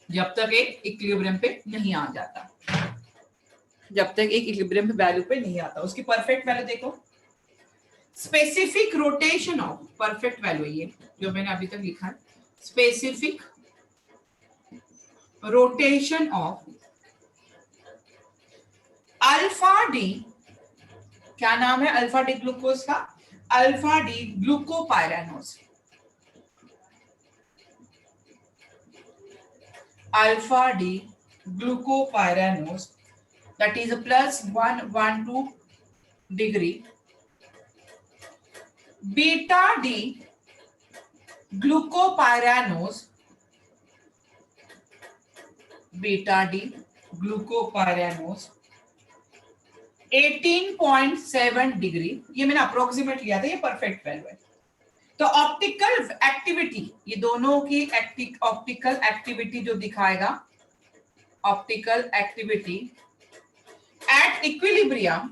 A: जब तक एक इक्विलिब्रियम पे नहीं आ जाता, जब तक एक इक्विलिब्रियम वैल्यू पे नहीं आता। उसकी परफेक्ट वैल्यू देखो, specific rotation of, perfect value ये जो मैंने अभी तक लिखा है, specific rotation of alpha D, क्या नाम है अल्फा डी ग्लूकोज का? Alpha D glucopyranose, alpha D glucopyranose, that is +112 degree. Beta D glucopyranose, 18.7 degree. ये मैंने अप्रोक्सीमेट लिया था, ये परफेक्ट वैल्यू है। तो ऑप्टिकल एक्टिविटी, ये दोनों की ऑप्टिकल एक्टिविटी जो दिखाएगा, optical activity at equilibrium,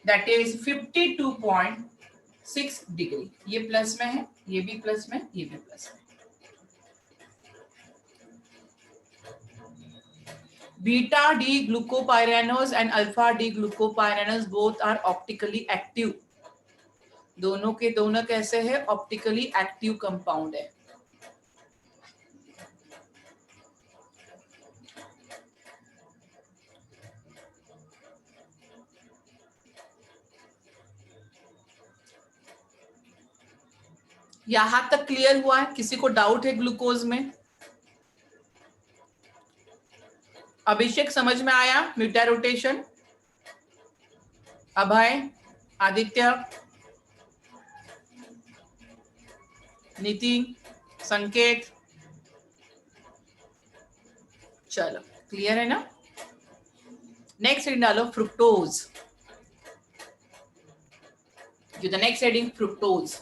A: that is 52.6 degree. ये प्लस में है, ये भी प्लस में, ये भी प्लस में। Beta D glucopyranose and alpha D glucopyranose both are optically active. दोनों के दोनों कैसे है? ऑप्टिकली एक्टिव कंपाउंड है। यहां तक क्लियर हुआ है? किसी को डाउट है ग्लूकोज में? अभिषेक समझ में आया म्यूटारोटेशन? अभय, आदित्य, नितिन, संकेत, चलो क्लियर है ना? नेक्स्ट हेडिंग डालो fructose. The next heading fructose.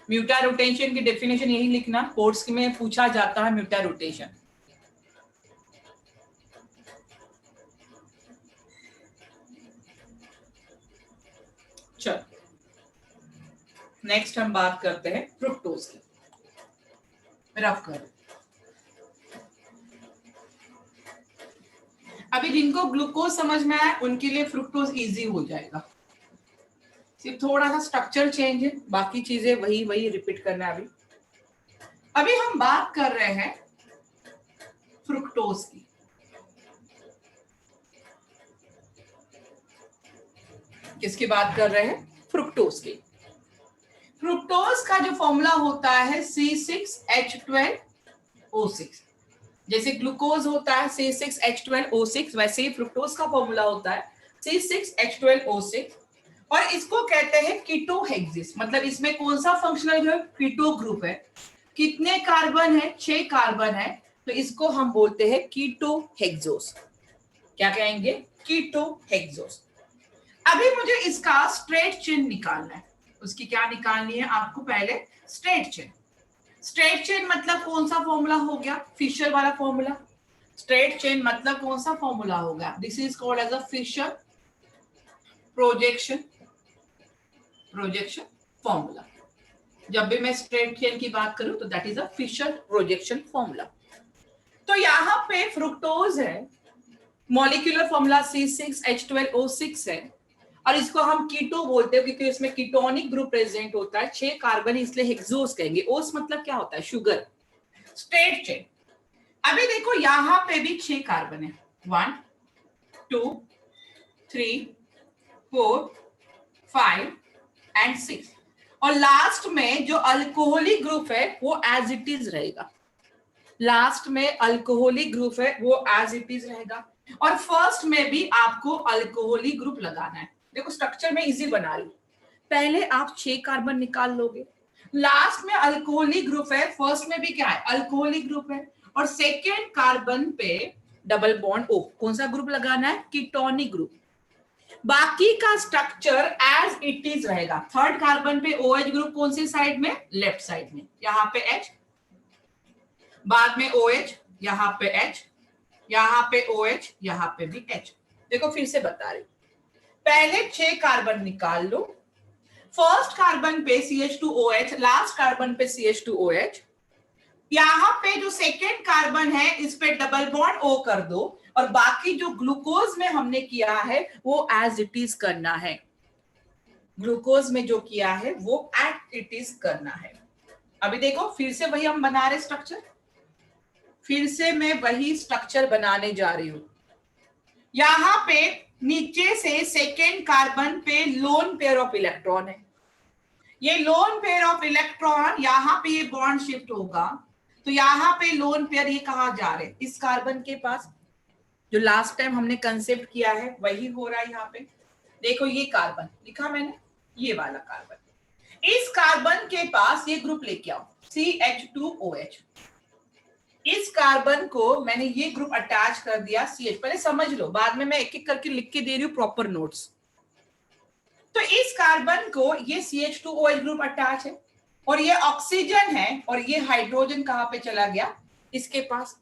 A: Mutarotation की डेफिनेशन यही लिखना, कोर्स में पूछा जाता है म्यूटारोटेशन। चलो नेक्स्ट हम बात करते हैं फ्रुक्टोज की। रफ करो। अभी जिनको ग्लूकोज समझ में आया उनके लिए फ्रुक्टोज इजी हो जाएगा, सिर्फ थोड़ा सा स्ट्रक्चर चेंज है, बाकी चीजें वही रिपीट करना है। अभी हम बात कर रहे हैं फ्रुक्टोज की। किसकी बात कर रहे हैं? फ्रुक्टोज की। फ्रुक्टोज का जो फॉर्मूला होता है C6H12O6। जैसे ग्लूकोज होता है C6H12O6, वैसे ही फ्रुक्टोज का फॉर्मूला होता है C6H12O6, और इसको कहते हैं कीटोहेक्सिस। मतलब इसमें कौन सा फंक्शनल ग्रुप? कीटो ग्रुप है। कितने कार्बन है? 6 कार्बन है, तो इसको हम बोलते हैं कीटोहेक्सोस। क्या कहेंगे? कीटोहेक्सोस। अभी मुझे इसका स्ट्रेट चेन निकालना है। उसकी क्या निकालनी है आपको? पहले स्ट्रेट चेन। स्ट्रेट चेन मतलब कौन सा फॉर्मूला हो गया? फिशर वाला फॉर्मूला। स्ट्रेट चेन मतलब कौन सा फॉर्मूला हो गया? This is called as a Fischer projection formula. जब भी मैं स्ट्रेट चेन की बात करूं तो that is a Fischer projection formula. तो यहां पे फ्रुक्टोज है, मॉलिक्यूलर फॉर्मूला C6H12O6 है, और इसको हम कीटो बोलते हैं क्योंकि इसमें कीटोनिक ग्रुप प्रेजेंट होता है, 6 कार्बन, इसलिए हेक्सोस कहेंगे। ओस मतलब क्या होता है? शुगर। Straight chain. अभी देखो यहां पे भी 6 कार्बन है, 1 2 3 4 5 एंड 6, और लास्ट में जो अल्कोहलिक ग्रुप है वो एज इट इज रहेगा। लास्ट में अल्कोहलिक ग्रुप है वो एज इट इज रहेगा, और फर्स्ट में भी आपको अल्कोहलिक ग्रुप लगाना है। देखो स्ट्रक्चर में इजी बना ली। पहले आप 6 कार्बन निकाल लोगे, लास्ट में अल्कोहलिक ग्रुप है, फर्स्ट में भी क्या है? अल्कोहलिक ग्रुप है, और सेकेंड कार्बन पे डबल बॉन्ड ओ, कौन सा ग्रुप लगाना है? Ketonic group. बाकी का स्ट्रक्चर एज इट इज रहेगा। थर्ड कार्बन पे OH ग्रुप कौन सी साइड में? लेफ्ट साइड में, यहां पे H, बाद में OH, यहां पे H, यहां पे OH, यहां पे भी H। देखो फिर से बता रही, पहले 6 कार्बन निकाल लो, फर्स्ट कार्बन पे CH2OH, लास्ट कार्बन पे CH2OH, यहां पे जो सेकेंड कार्बन है इस पे डबल बॉन्ड O कर दो, और बाकी जो ग्लूकोज में हमने किया है वो एज इट इज करना है। ग्लूकोज में जो किया है वो एज इट इज करना है। अभी देखो फिर से वही हम बना रहे स्ट्रक्चर, फिर से मैं वही स्ट्रक्चर बनाने जा रही हूं। यहां पे नीचे से सेकेंड कार्बन पे लोन पेयर ऑफ इलेक्ट्रॉन है, ये लोन पेयर ऑफ इलेक्ट्रॉन यहां पे ये बॉन्ड शिफ्ट होगा, तो यहां पे लोन पेयर ये कहा जा रहे हैं इस कार्बन के पास, जो लास्ट टाइम हमने कंसेप्ट किया है वही हो रहा है यहाँ पे। देखो ये कार्बन लिखा मैंने, ये वाला कार्बन, इस कार्बन के पास ये ग्रुप लेके आओ CH2OH, इस कार्बन को मैंने ये ग्रुप अटैच कर दिया CH। पहले समझ लो, बाद में मैं एक एक करके लिख के दे रही हूँ प्रॉपर नोट्स। तो इस कार्बन को ये CH2OH ग्रुप अटैच है, और ये ऑक्सीजन है, और ये हाइड्रोजन कहां पे चला गया? इसके पास।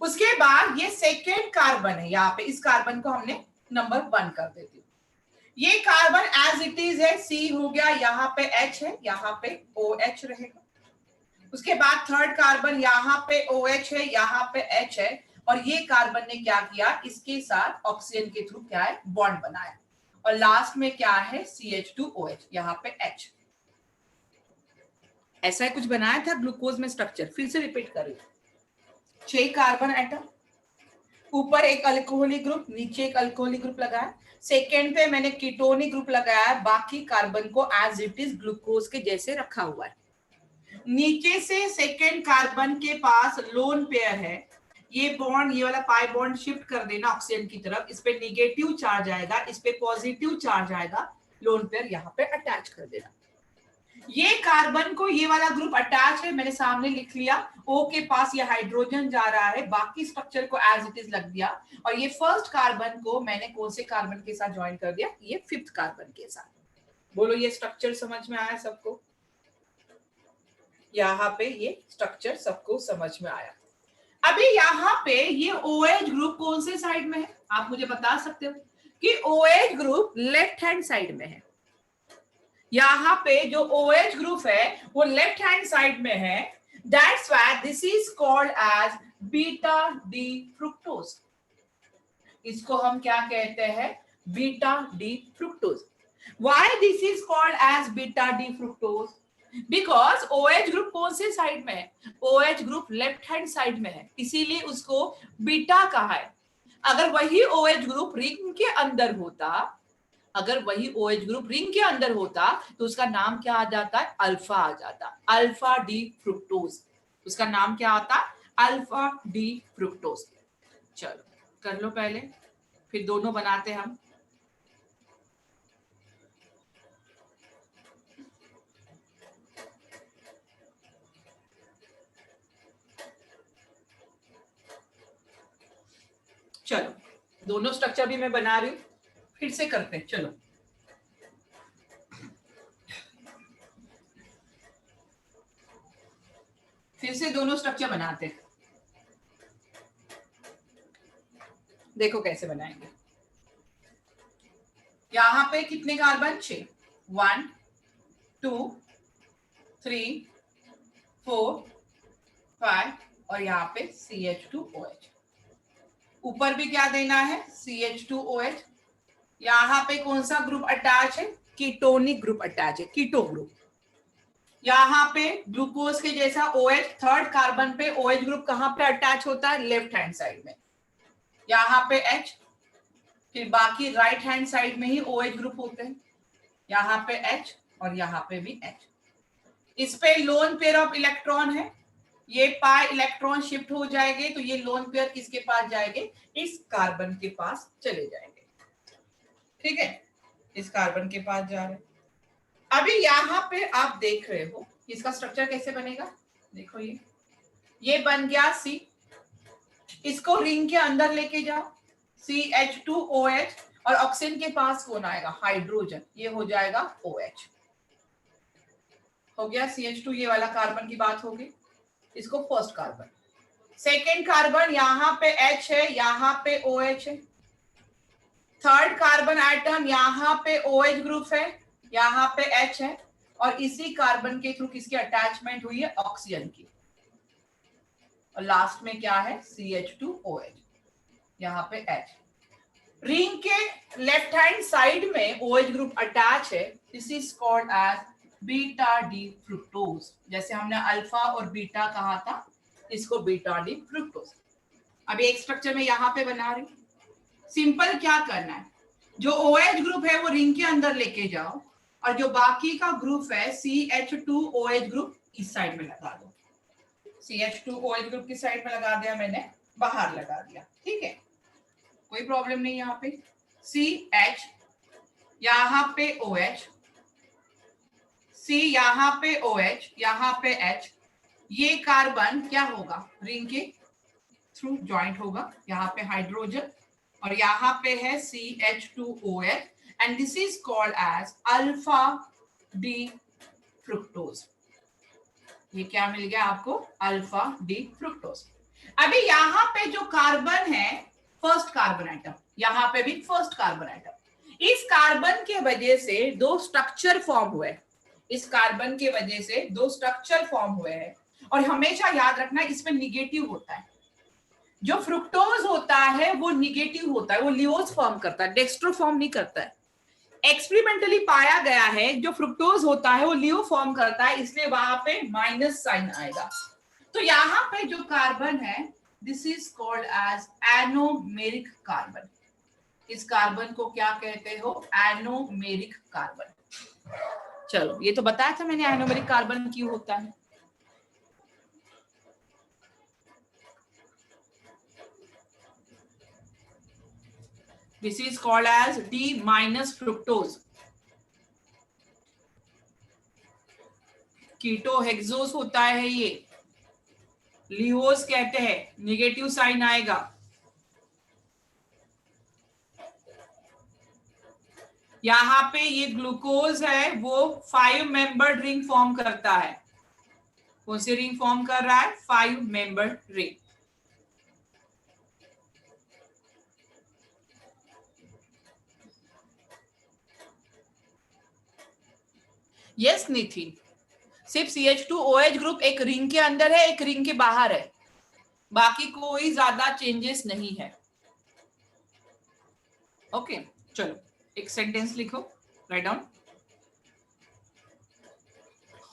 A: उसके बाद ये सेकेंड कार्बन है, यहाँ पे इस कार्बन को हमने नंबर 1 कर देते हैं। ये कार्बन एज इट इज है, C हो गया, यहाँ पे H है, यहाँ पे OH रहेगा। उसके बाद थर्ड कार्बन यहाँ पे OH है, यहाँ पे H है, और ये कार्बन ने क्या किया? इसके साथ ऑक्सीजन के थ्रू क्या है? बॉन्ड बनाया, और लास्ट में क्या है? CH2OH, यहाँ पे H। ऐसा कुछ बनाया था ग्लूकोज में स्ट्रक्चर, फिर से रिपीट करें। 6 कार्बन एटम, ऊपर एक अल्कोहलिक ग्रुप, नीचे एक अल्कोहलिक ग्रुप लगाया, सेकेंड पे मैंने कीटोनिक ग्रुप लगाया, बाकी कार्बन को एज इट इज ग्लूकोज के जैसे रखा हुआ है। नीचे से सेकेंड कार्बन के पास लोन पेयर है, ये बॉन्ड, ये वाला पाई बॉन्ड शिफ्ट कर देना ऑक्सीजन की तरफ, इस पे निगेटिव चार्ज आएगा, इस पे पॉजिटिव चार्ज आएगा, लोन पेयर यहाँ पे अटैच कर देना। ये कार्बन को ये वाला ग्रुप अटैच है, मैंने सामने लिख लिया, O के पास ये हाइड्रोजन जा रहा है, बाकी स्ट्रक्चर को एज इट इज लग दिया, और ये फर्स्ट कार्बन को मैंने कौन से कार्बन के साथ ज्वाइन कर दिया? ये फिफ्थ कार्बन के साथ। बोलो ये स्ट्रक्चर समझ में आया सबको? यहाँ पे ये स्ट्रक्चर सबको समझ में आया। अभी यहाँ पे ये OH ग्रुप कौन से साइड में है? आप मुझे बता सकते हो कि OH group left hand side में है। यहाँ पे जो OH ग्रुप है वो लेफ्ट हैंड साइड में है, that's why this is called as beta D fructose. इसको हम क्या कहते हैं? Beta D fructose. Why this is called as beta D fructose? Because OH group कौन से साइड में है? OH group left hand side में है, इसीलिए उसको बीटा कहा है। अगर वही OH ग्रुप रिंग के अंदर होता, अगर वही OH ग्रुप रिंग के अंदर होता तो उसका नाम क्या आ जाता है? अल्फा आ जाता, अल्फा डी फ्रुक्टोज। उसका नाम क्या आता? Alpha D fructose. चलो कर लो पहले, फिर दोनों बनाते हम। चलो दोनों स्ट्रक्चर भी मैं बना रही हूं, फिर से करते हैं। चलो फिर से दोनों स्ट्रक्चर बनाते हैं, देखो कैसे बनाएंगे। यहां पे कितने कार्बन? 6, 1 2 3 4 5, और यहाँ पे CH2OH। ऊपर भी क्या देना है? CH2OH। यहाँ पे कौन सा ग्रुप अटैच है? कीटोनिक ग्रुप अटैच है, कीटो ग्रुप। यहाँ पे ग्लूकोज के जैसा OH, थर्ड कार्बन पे OH ग्रुप कहाँ पे अटैच होता है? लेफ्ट हैंड साइड में। यहाँ पे H, फिर बाकी राइट हैंड साइड में ही OH ग्रुप होते हैं। यहाँ पे H और यहाँ पे भी H। इस पे लोन पेयर ऑफ इलेक्ट्रॉन है, ये पाई इलेक्ट्रॉन शिफ्ट हो जाएंगे तो ये लोन पेयर किसके पास जाएंगे? इस कार्बन के पास चले जाएंगे। ठीक है, इस कार्बन के पास जा रहे हैं। अभी यहाँ पे आप देख रहे हो इसका स्ट्रक्चर कैसे बनेगा। देखो ये बन गया C, इसको रिंग के अंदर लेके जाओ, CH2OH, और ऑक्सीजन के पास कौन आएगा? हाइड्रोजन, ये हो जाएगा OH। हो गया CH2, ये वाला कार्बन की बात होगी, इसको फर्स्ट कार्बन। सेकेंड कार्बन यहाँ पे H है, यहाँ पे OH है। थर्ड कार्बन एटम यहाँ पे OH ग्रुप है, यहाँ पे H है, और इसी कार्बन के थ्रू किसकी अटैचमेंट हुई है? ऑक्सीजन की। और लास्ट में क्या है? CH2OH, यहाँ पे H। रिंग के लेफ्ट हैंड साइड में OH ग्रुप अटैच है, this is called as beta D fructose. जैसे हमने अल्फा और बीटा कहा था, इसको बीटा डी फ्रुक्टोज। अभी एक स्ट्रक्चर में यहाँ पे बना रही, सिंपल क्या करना है, जो OH ग्रुप है वो रिंग के अंदर लेके जाओ, और जो बाकी का ग्रुप है CH2OH ग्रुप इस साइड में लगा दो। CH2OH ग्रुप की साइड में लगा दिया मैंने, बाहर लगा दिया। ठीक है, कोई प्रॉब्लम नहीं। यहाँ पे CH, यहाँ पे OH, C, यहाँ पे OH, यहाँ पे H। ये कार्बन क्या होगा? रिंग के थ्रू ज्वाइंट होगा, यहाँ पे हाइड्रोजन, और यहाँ पे है CH2OH, and this is called as alpha D fructose. ये क्या मिल गया आपको? Alpha D fructose. अभी यहाँ पे जो कार्बन है, फर्स्ट कार्बन एटम, यहाँ पे भी फर्स्ट कार्बन एटम। इस कार्बन के वजह से दो स्ट्रक्चर फॉर्म हुए, इस कार्बन के वजह से दो स्ट्रक्चर फॉर्म हुए हैं, और हमेशा याद रखना इसमें निगेटिव होता है। जो फ्रुक्टोज होता है वो निगेटिव होता है, वो लियोज फॉर्म करता है, डेक्स्ट्रो फॉर्म नहीं करता है। एक्सपेरिमेंटली पाया गया है जो फ्रुक्टोज होता है वो लियो फॉर्म करता है, इसलिए वहां पे माइनस साइन आएगा। तो यहाँ पे जो कार्बन है, this is called as anomeric carbon. इस कार्बन को क्या कहते हो? Anomeric carbon. चलो, ये तो बताया था मैंने एनोमेरिक कार्बन क्यों होता है। This is called as D minus fructose. कीटोहेक्सोस होता है ये, लियोस कहते हैं, निगेटिव साइन आएगा। यहाँ पे ये ग्लूकोज है, वो 5 मेंबर्ड रिंग फॉर्म करता है। कौन सी रिंग फॉर्म कर रहा है? 5 मेंबर्ड रिंग। यस नितिन, सिर्फ CH2OH ग्रुप एक रिंग के अंदर है, एक रिंग के बाहर है, बाकी कोई ज्यादा चेंजेस नहीं है। ओके, चलो एक सेंटेंस लिखो, राइट डाउन।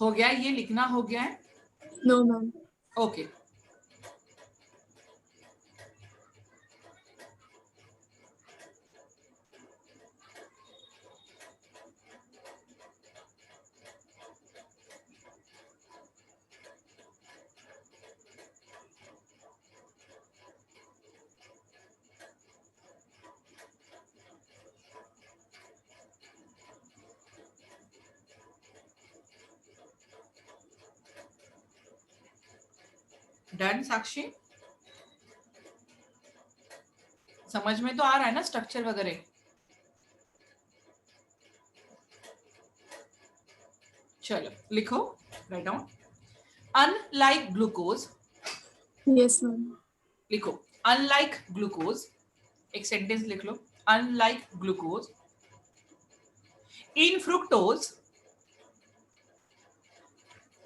A: हो गया, ये लिखना हो गया है?
C: No ma'am.
A: Okay, done. Sakshi, समझ में तो आ रहा है ना स्ट्रक्चर वगैरह? चलो लिखो, write down. Unlike glucose,
C: yes ma'am.
A: लिखो अनलाइक ग्लूकोज, एक सेंटेंस लिख लो, unlike glucose in fructose,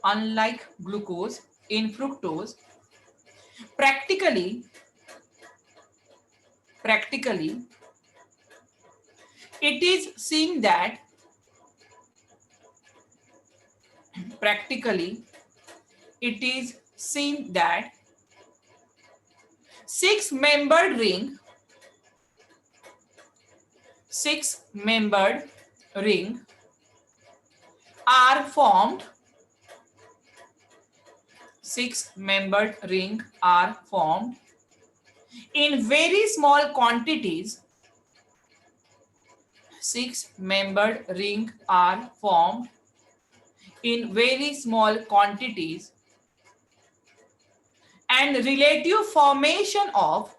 A: unlike glucose in fructose practically it is seen that practically it is seen that six-membered ring are formed. Six-membered ring are formed in very small quantities. Six-membered ring are formed in very small quantities, and relative formation of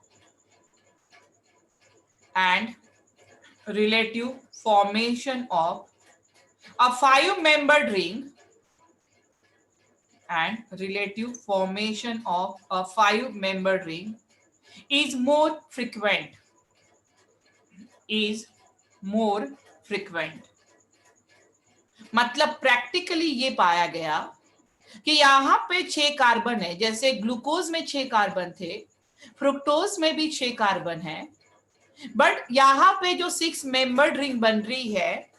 A: a five-membered ring is more frequent. मतलब practically ये पाया गया कि यहाँ पे 6 carbon है, जैसे glucose में 6 कार्बन थे, फ्रुक्टोज में भी 6 कार्बन है, बट यहाँ पे जो 6 मेंबर्ड रिंग बन रही है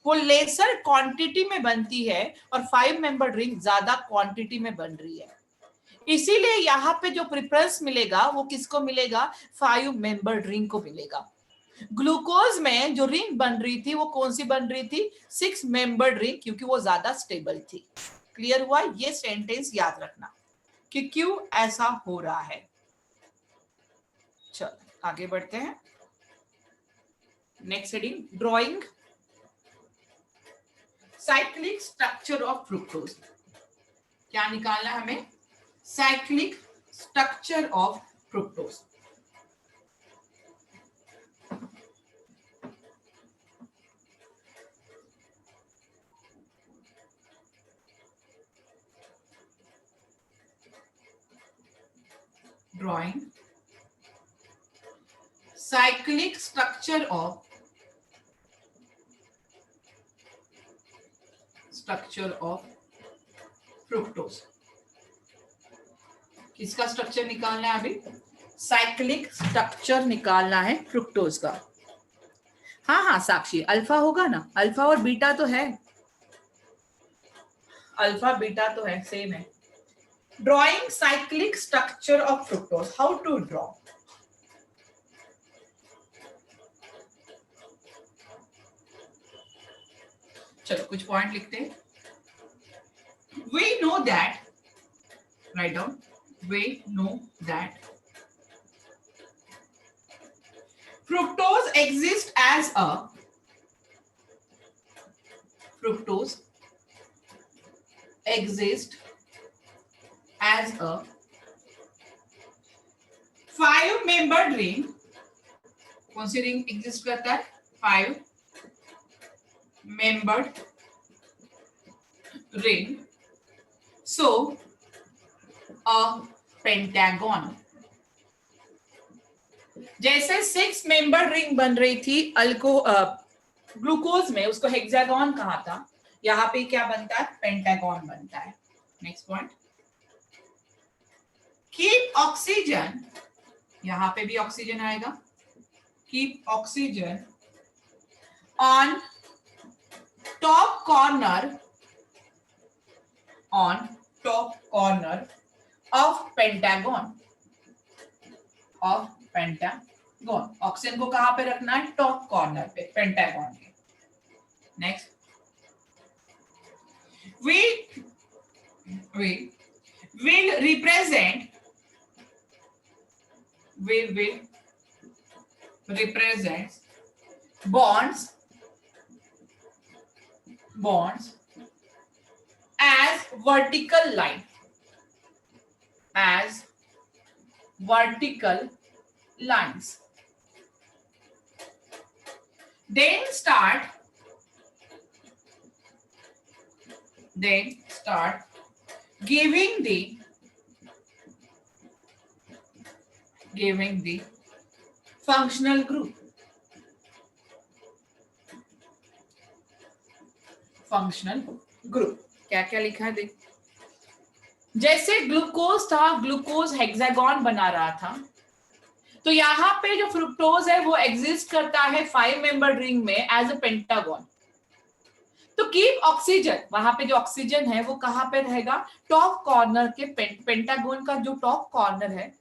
A: वो लेसर क्वांटिटी में बनती है और 5 मेंबर्ड रिंग ज्यादा क्वांटिटी में बन रही है। इसीलिए यहाँ पे जो प्रेफरेंस मिलेगा वो किसको मिलेगा? 5 मेंबर्ड रिंग को मिलेगा। ग्लूकोज में जो रिंग बन रही थी वो कौन सी बन रही थी? 6 मेंबर्ड रिंग, क्योंकि वो ज्यादा स्टेबल थी। क्लियर हुआ? ये सेंटेंस याद रखना कि क्यों ऐसा हो रहा है। चलो आगे बढ़ते हैं। Next heading, drawing cyclic structure of fructose. क्या निकालना है हमें? Cyclic structure of fructose. Drawing cyclic structure of fructose. किसका स्ट्रक्चर निकालना है अभी? साइक्लिक स्ट्रक्चर निकालना है फ्रुक्टोज का। हाँ साक्षी, अल्फा होगा ना, अल्फा और बीटा तो है, अल्फा बीटा तो है, सेम है। Drawing cyclic structure of fructose, how to draw? चलो कुछ पॉइंट लिखते हैं। We know that, write down, we know that fructose exists as a 5-membered ring। कौन सी रिंग एग्जिस्ट करता है? 5-membered ring, so a pentagon। जैसे 6 member ring बन रही थी ग्लूकोज में, उसको हेक्सागोन कहा था, यहाँ पे क्या बनता है? पेंटागन बनता है। नेक्स्ट पॉइंट, कीप ऑक्सीजन, यहाँ पे भी ऑक्सीजन आएगा, keep oxygen on top corner of pentagon। Oxygen को कहां पे रखना है? टॉप कॉर्नर पे, पेंटागन के। Next, we will represent bonds as vertical lines, then start giving the functional group। क्या क्या लिखा है देख। जैसे ग्लूकोज था, ग्लूकोज हेक्सागोन बना रहा था, तो यहाँ पे जो फ्रुक्टोज है वो एग्जिस्ट करता है 5 मेंबर रिंग में एज अ पेंटागन। तो कीप ऑक्सीजन, वहां पे जो ऑक्सीजन है वो कहां पे रहेगा, टॉप कॉर्नर के पेंटागन का जो टॉप कॉर्नर है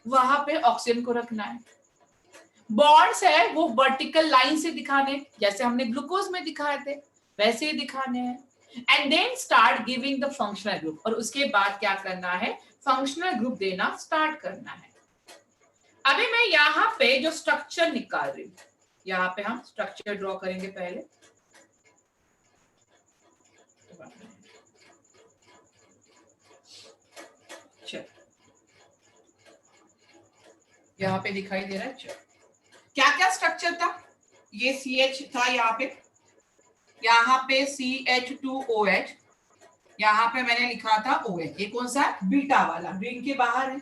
A: वहां पे ऑक्सीजन को रखना है। बॉन्ड्स है वो वर्टिकल लाइन से दिखाने, जैसे हमने ग्लूकोज में दिखाए थे वैसे ही दिखाने हैं। And then start giving the functional group, और उसके बाद क्या करना है, फंक्शनल ग्रुप देना स्टार्ट करना है। अभी मैं यहाँ पे जो स्ट्रक्चर निकाल रही हूँ, यहाँ पे हम स्ट्रक्चर ड्रॉ करेंगे पहले। यहाँ पे दिखाई दे रहा है। क्या क्या स्ट्रक्चर था, ये CH था यहाँ पे CH2OH, यहाँ पे मैंने लिखा था OH, ये कौन सा है, बीटा वाला, रिंग के बाहर है।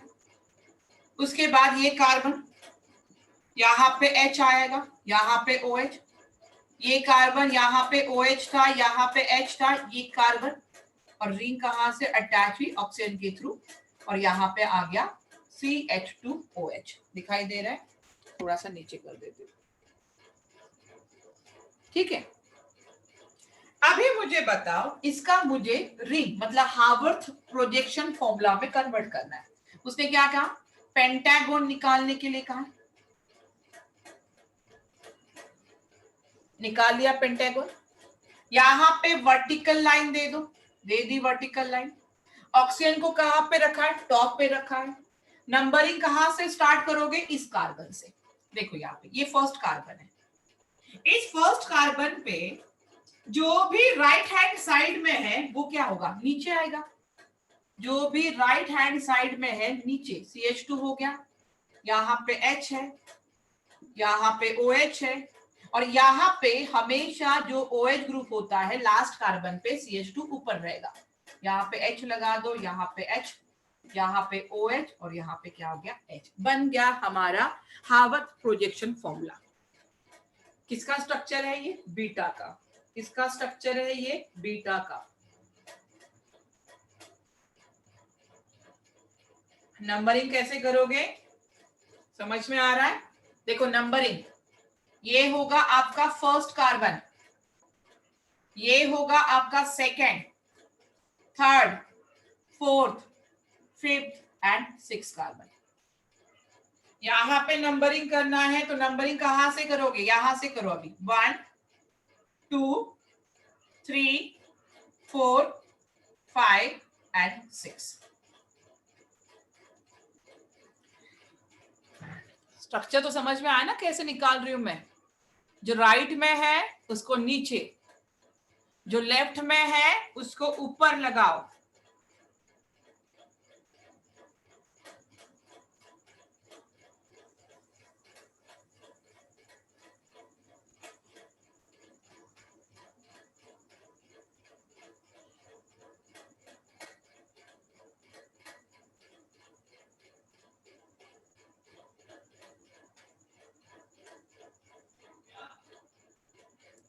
A: उसके बाद ये कार्बन, यहाँ पे H आएगा, यहाँ पे OH, ये कार्बन यहाँ पे OH था, यहाँ पे H था, ये कार्बन, और रिंग कहाँ से अटैच हुई, ऑक्सीजन के थ्रू, और यहाँ पे आ गया CH2OH। दिखाई दे रहा है, थोड़ा सा नीचे कर देते हैं, ठीक है। अभी मुझे बताओ, इसका मुझे रिंग मतलब हावर्थ प्रोजेक्शन फॉर्मूला में कन्वर्ट करना है। उसने क्या कहा, पेंटागन निकालने के लिए कहा, निकाल लिया पेंटागन। यहां पे वर्टिकल लाइन दे दो, दे दी वर्टिकल लाइन। ऑक्सीजन को कहां पे रखा है, टॉप पे रखा है। नंबरिंग कहां से स्टार्ट करोगे, इस कार्बन से। देखो यहाँ पे ये फर्स्ट कार्बन है, इस फर्स्ट कार्बन पे जो भी राइट हैंड साइड में है वो क्या होगा, नीचे आएगा। जो भी राइट हैंड साइड में है नीचे, CH2 हो गया, यहाँ पे H है, यहाँ पे OH है, और यहाँ पे हमेशा जो OH ग्रुप होता है लास्ट कार्बन पे CH2 ऊपर रहेगा। यहाँ पे H लगा दो, यहाँ पे H, यहाँ पे OH, और यहाँ पे क्या हो गया, H। बन गया हमारा हावर्थ प्रोजेक्शन फॉर्मूला। किसका स्ट्रक्चर है ये, बीटा का। किसका स्ट्रक्चर है ये, बीटा का। नंबरिंग कैसे करोगे, समझ में आ रहा है। देखो नंबरिंग, ये होगा आपका फर्स्ट कार्बन, ये होगा आपका second, third, fourth, fifth and sixth carbon. यहां पे नंबरिंग करना है तो नंबरिंग कहां से करोगे, यहां से करो अभी। 1 2 3 4 5 एंड 6। स्ट्रक्चर तो समझ में आया ना कैसे निकाल रही हूं मैं। जो राइट में है उसको नीचे, जो लेफ्ट में है उसको ऊपर लगाओ।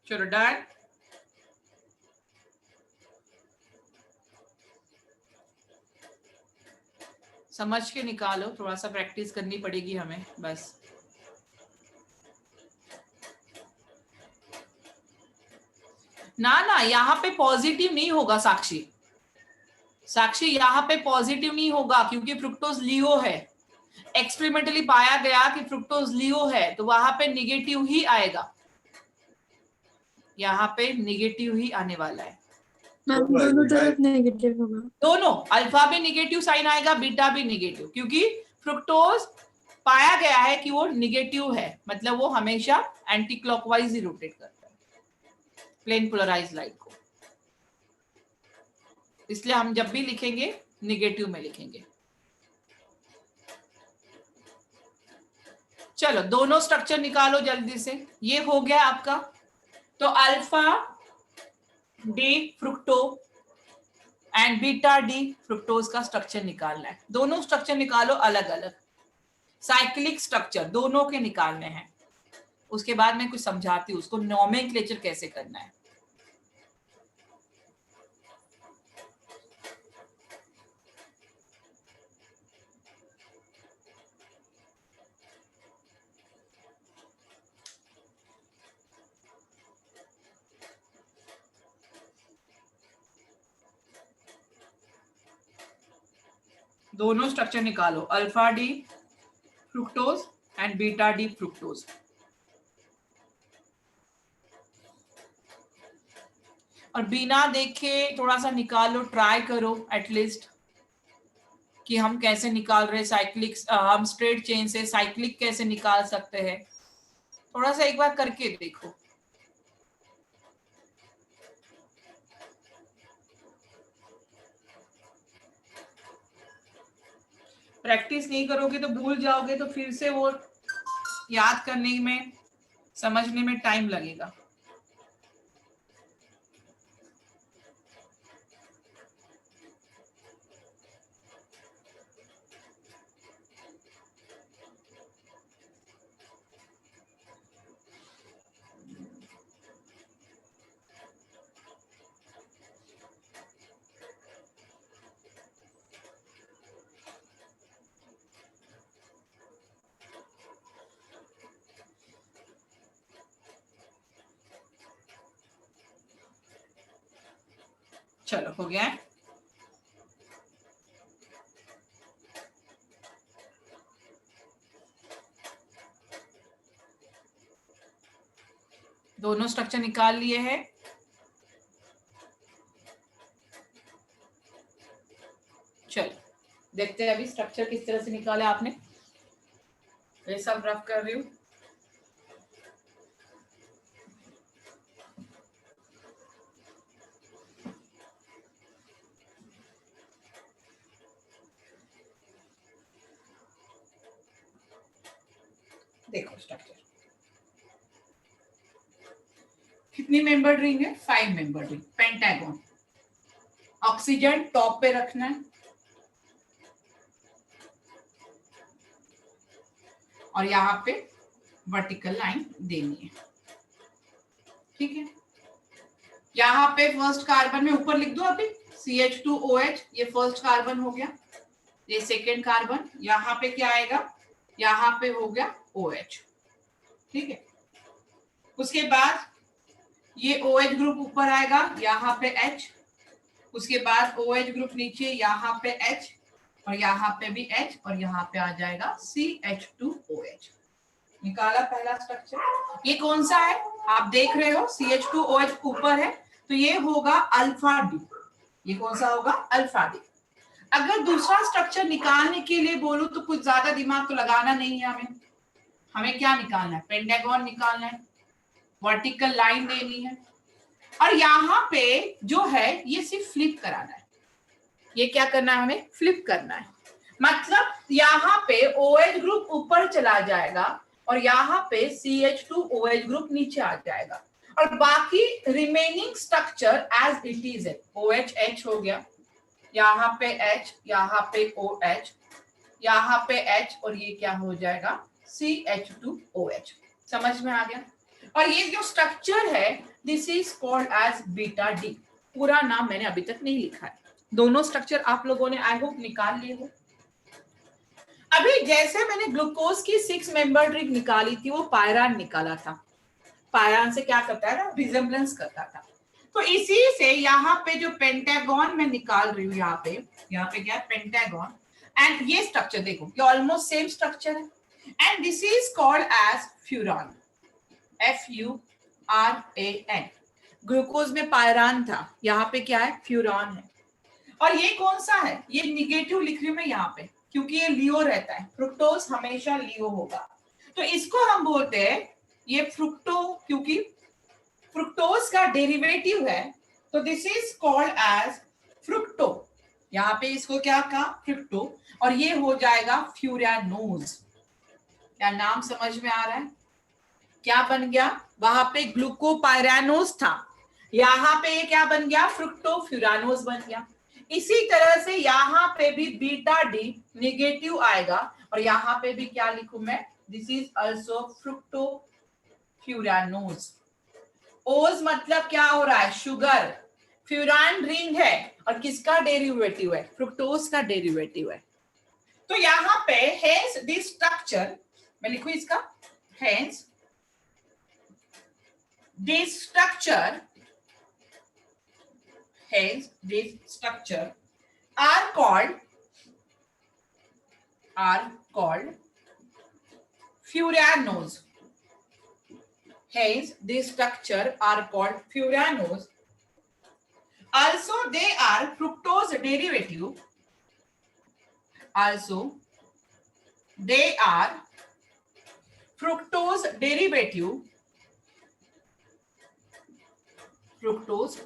A: चलो डन। समझ के निकालो, थोड़ा सा प्रैक्टिस करनी पड़ेगी हमें बस। ना ना, यहाँ पे पॉजिटिव नहीं होगा साक्षी, साक्षी यहाँ पे पॉजिटिव नहीं होगा क्योंकि फ्रुक्टोज लियो है। एक्सपेरिमेंटली पाया गया कि फ्रुक्टोज लियो है तो वहां पे निगेटिव ही आएगा, यहाँ पे निगेटिव ही आने वाला है।
C: मैम दोनों तरफ नेगेटिव होगा।
A: दोनों, अल्फा भी निगेटिव साइन आएगा, बीटा भी निगेटिव, क्योंकि फ्रुक्टोज पाया गया है कि वो निगेटिव है, मतलब वो हमेशा एंटी क्लॉकवाइज ही रोटेट करता है प्लेन पोलराइज लाइट को। इसलिए हम जब भी लिखेंगे निगेटिव में लिखेंगे। चलो दोनों स्ट्रक्चर निकालो जल्दी से। ये हो गया आपका, तो alpha D fructo and beta D fructose का स्ट्रक्चर निकालना है। दोनों स्ट्रक्चर निकालो अलग अलग, साइक्लिक स्ट्रक्चर दोनों के निकालने हैं। उसके बाद मैं कुछ समझाती हूँ उसको नोमेनक्लेचर कैसे करना है। दोनों स्ट्रक्चर निकालो, alpha D fructose and beta D fructose. और बिना देखे थोड़ा सा निकालो, ट्राई करो एटलीस्ट कि हम कैसे निकाल रहे साइक्लिक, हम स्ट्रेट चेन से साइक्लिक कैसे निकाल सकते हैं। थोड़ा सा एक बार करके देखो। प्रैक्टिस नहीं करोगे तो भूल जाओगे, तो फिर से वो याद करने में, समझने में टाइम लगेगा। चलो हो गया है। दोनों स्ट्रक्चर निकाल लिए हैं। चलो देखते हैं अभी स्ट्रक्चर किस तरह से निकाला आपने। ये सब रफ कर रही हूँ। देखो स्ट्रक्चर कितनी मेंबर्ड रिंग है, 5 membered ring, pentagon. Oxygen top पे रखना है और यहाँ पे वर्टिकल लाइन देनी है, ठीक है। यहाँ पे फर्स्ट कार्बन में ऊपर लिख दो अभी CH2OH, ये फर्स्ट कार्बन हो गया, ये सेकेंड कार्बन, यहाँ पे क्या आएगा, यहाँ पे हो गया OH, ठीक है। उसके बाद ये OH ग्रुप ऊपर आएगा, यहाँ पे H, उसके बाद OH ग्रुप नीचे, यहाँ पे H और यहाँ पे भी H और यहाँ पे आ जाएगा CH2OH। निकाला पहला स्ट्रक्चर। ये कौन सा है आप देख रहे हो, CH2OH ऊपर है तो ये होगा अल्फा डी। ये कौन सा होगा, अल्फा डी। अगर दूसरा स्ट्रक्चर निकालने के लिए बोलूं तो कुछ ज्यादा दिमाग तो लगाना नहीं है हमें। हमें क्या निकालना है, पेंटागन निकालना है, वर्टिकल लाइन देनी है और यहाँ पे जो है ये सिर्फ फ्लिप कराना है। ये क्या करना है, हमें फ्लिप करना है। मतलब यहाँ पे OH ग्रुप ऊपर चला जाएगा और यहाँ पे CH2OH ग्रुप नीचे आ जाएगा और बाकी remaining structure as it is है। OH हो गया, यहाँ पे H, यहाँ पे OH, यहाँ पे H और ये क्या हो जाएगा CH2OH। समझ में आ गया। और ये जो स्ट्रक्चर है this is called as beta D. पूरा नाम मैंने अभी तक नहीं लिखा है। दोनों स्ट्रक्चर आप लोगों ने आई होप निकाल लिए हो। अभी जैसे मैंने ग्लूकोज की 6 मेंबर्ड रिंग निकाली थी, वो पायरान निकाला था। पायरान से क्या करता है ना, रिजेम्बलेंस करता था। तो इसी से यहाँ पे जो पेंटागन मैं निकाल रही हूँ, यहाँ पे क्या है पेंटागन, एंड ये स्ट्रक्चर देखो ये ऑलमोस्ट सेम स्ट्रक्चर है and this is called as furan, FURAN। Glucose में पायरान था, यहाँ पे क्या है फ्यूरान है। और ये कौन सा है, ये निगेटिव लिख रही हूँ मैं यहाँ पे क्योंकि ये लियो रहता है, फ्रुक्टोज हमेशा लियो होगा। तो इसको हम बोलते हैं ये फ्रुक्टो, क्योंकि फ्रुक्टोज का डेरिवेटिव है तो this is called as fructo. यहाँ पे इसको क्या कहा, फ्रुक्टो, और ये हो जाएगा फ्यूरानोज। क्या नाम समझ में आ रहा है, क्या बन गया, वहां पे ग्लूकोपायरानोज था, यहाँ पे ये क्या बन गया, फ्रुक्टोफ्यूरानोज बन गया। इसी तरह से यहाँ पे भी बीटा डी निगेटिव आएगा और यहाँ पे भी क्या लिखूं मैं, दिस इज आल्सो फ्रुक्टोफ्यूरानोज। ओज मतलब क्या हो रहा है, शुगर। फ्यूरान रिंग है और किसका डेरिवेटिव है, फ्रुक्टोज का डेरिवेटिव है। तो यहाँ पे हेंस दिस स्ट्रक्चर, मैं लिखूं इसका, hence this structure are called are called furanose. Hence, this structure are called furanose. Also, they are fructose derivative. Also, they are fructose derivative. Fructose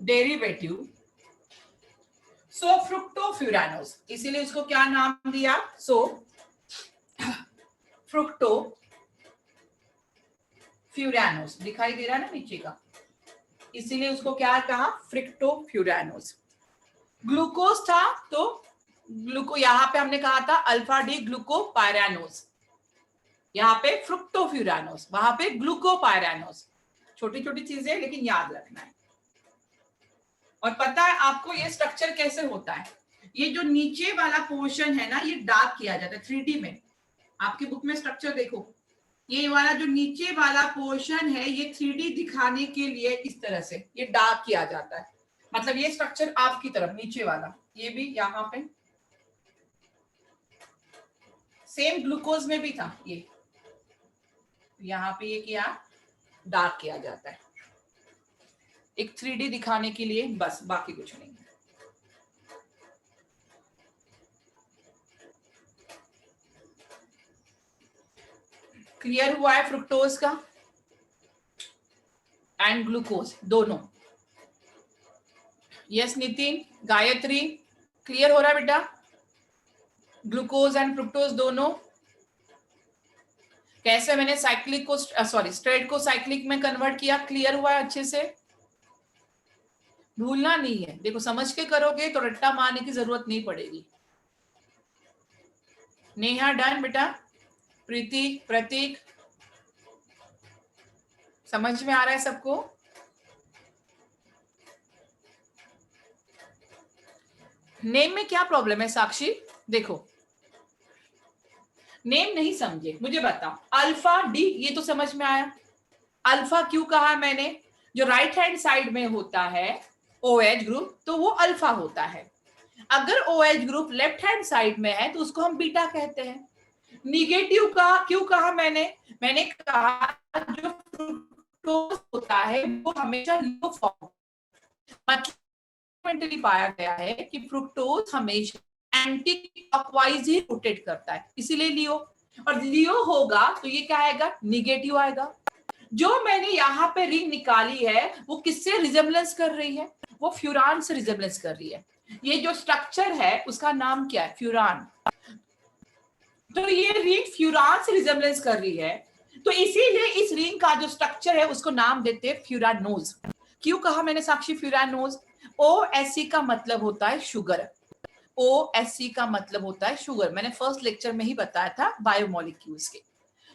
A: derivative. So, fructofuranose. इसीलिए इसको क्या नाम दिया? So, fructofuranose. दिखाई दे रहा है ना नीचे का? इसीलिए उसको क्या कहा? फ्रिक्टोफ्यूरानोस. ग्लूकोज था तो ग्लूको, यहां पे हमने कहा था अल्फा डी ग्लूकोपायरानोस, यहाँ पे फ्रुक्टोफ्यूरानोस, वहां पे ग्लूकोपायरानोस. छोटी छोटी चीजें लेकिन याद रखना है. और पता है आपको ये स्ट्रक्चर कैसे होता है? ये जो नीचे वाला पोर्शन है ना, ये डार्क किया जाता है 3D में. आपकी बुक में स्ट्रक्चर देखो, ये वाला जो नीचे वाला पोर्शन है ये 3D दिखाने के लिए इस तरह से ये डार्क किया जाता है. मतलब ये स्ट्रक्चर आपकी तरफ नीचे वाला, ये भी यहाँ पे सेम ग्लूकोज में भी था, ये यहाँ पे ये किया डार्क किया जाता है एक 3D दिखाने के लिए, बस, बाकी कुछ नहीं. क्लियर हुआ है फ्रुक्टोज का एंड ग्लूकोज दोनों? यस नितिन, गायत्री, क्लियर हो रहा है बेटा? ग्लूकोज एंड फ्रुक्टोज दोनों. कैसे मैंने साइक्लिक को स्ट्रेट को साइक्लिक में कन्वर्ट किया, क्लियर हुआ है अच्छे से? भूलना नहीं है, देखो समझ के करोगे तो रट्टा मारने की जरूरत नहीं पड़ेगी. नेहा डन बेटा? प्रीति, प्रतीक, समझ में आ रहा है सबको? नेम में क्या प्रॉब्लम है साक्षी? देखो नेम नहीं समझे, मुझे बताओ. अल्फा डी ये तो समझ में आया. अल्फा क्यों कहा मैंने? जो राइट हैंड साइड में होता है OH ग्रुप तो वो अल्फा होता है. अगर OH group left hand side में है तो उसको हम बीटा कहते हैं. निगेटिव का क्यों कहा मैंने? मैंने कहा जो फ्रुक्टोज होता है वो हमेशा लो फॉर्म, मतलब पाया गया है कि फ्रुक्टोज हमेशा एंटी क्लॉकवाइज ही रोटेट करता है, इसीलिए लियो. और लियो होगा तो ये क्या आएगा? निगेटिव आएगा. जो मैंने यहाँ पे रिंग निकाली है वो किससे रिजेम्बलेंस कर रही है? वो फ्यूरान से रिजेम्बलेंस कर रही है. ये जो स्ट्रक्चर है उसका नाम क्या है? फ्यूरान. तो ये रिंग फ्यूरान से रिजेम्बलेंस कर रही है, तो इसीलिए इस रिंग का जो स्ट्रक्चर है उसको नाम देते हैं फ्यूरानोज. क्यों कहा मैंने साक्षी फ्यूरानोज? OSC का मतलब होता है शुगर. OSC का मतलब होता है शुगर, मैंने फर्स्ट लेक्चर में ही बताया था बायोमोलिक्यूल्स के.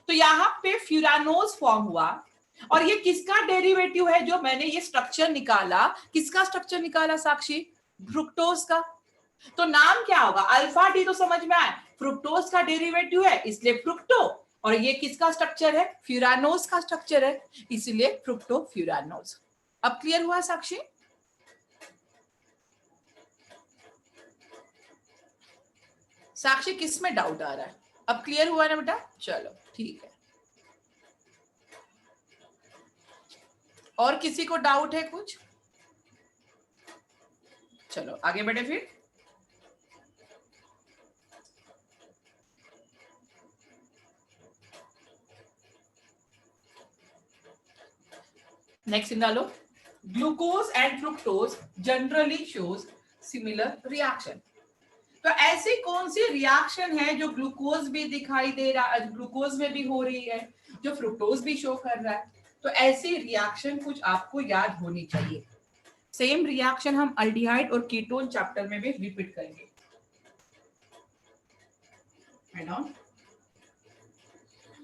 A: तो यहाँ पे फ्यूरानोज फॉर्म हुआ. और ये किसका डेरिवेटिव है? जो मैंने ये स्ट्रक्चर निकाला, किसका स्ट्रक्चर निकाला साक्षी? फ्रुक्टोज का. तो नाम क्या होगा? अल्फा डी तो समझ में आया, फ्रुक्टोज का डेरिवेटिव है इसलिए फ्रुक्टो. और ये किसका स्ट्रक्चर है? फ्यूरानोज का स्ट्रक्चर है, इसीलिए फ्रुक्टोफ्यूरानोज. अब क्लियर हुआ साक्षी? साक्षी किस में डाउट आ रहा है? अब क्लियर हुआ ना बेटा? चलो ठीक है. और किसी को डाउट है कुछ? चलो आगे बढ़े फिर. नेक्स्ट निकालो. Glucose and fructose generally shows similar reaction. तो ऐसी कौन सी रिएक्शन है जो ग्लूकोज भी दिखाई दे रहा है, ग्लूकोज में भी हो रही है, जो फ्रुक्टोज भी शो कर रहा है? तो ऐसी रिएक्शन कुछ आपको याद होनी चाहिए. सेम रिएक्शन हम अल्डिहाइड और कीटोन चैप्टर में भी रिपीट करेंगे, है ना?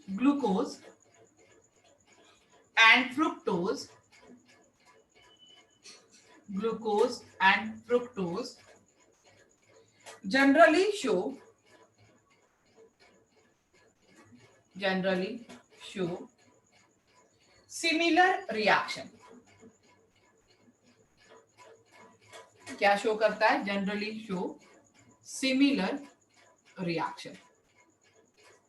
A: Glucose and fructose, glucose and fructose generally show similar reaction. क्या शो करता है? Generally show similar reaction.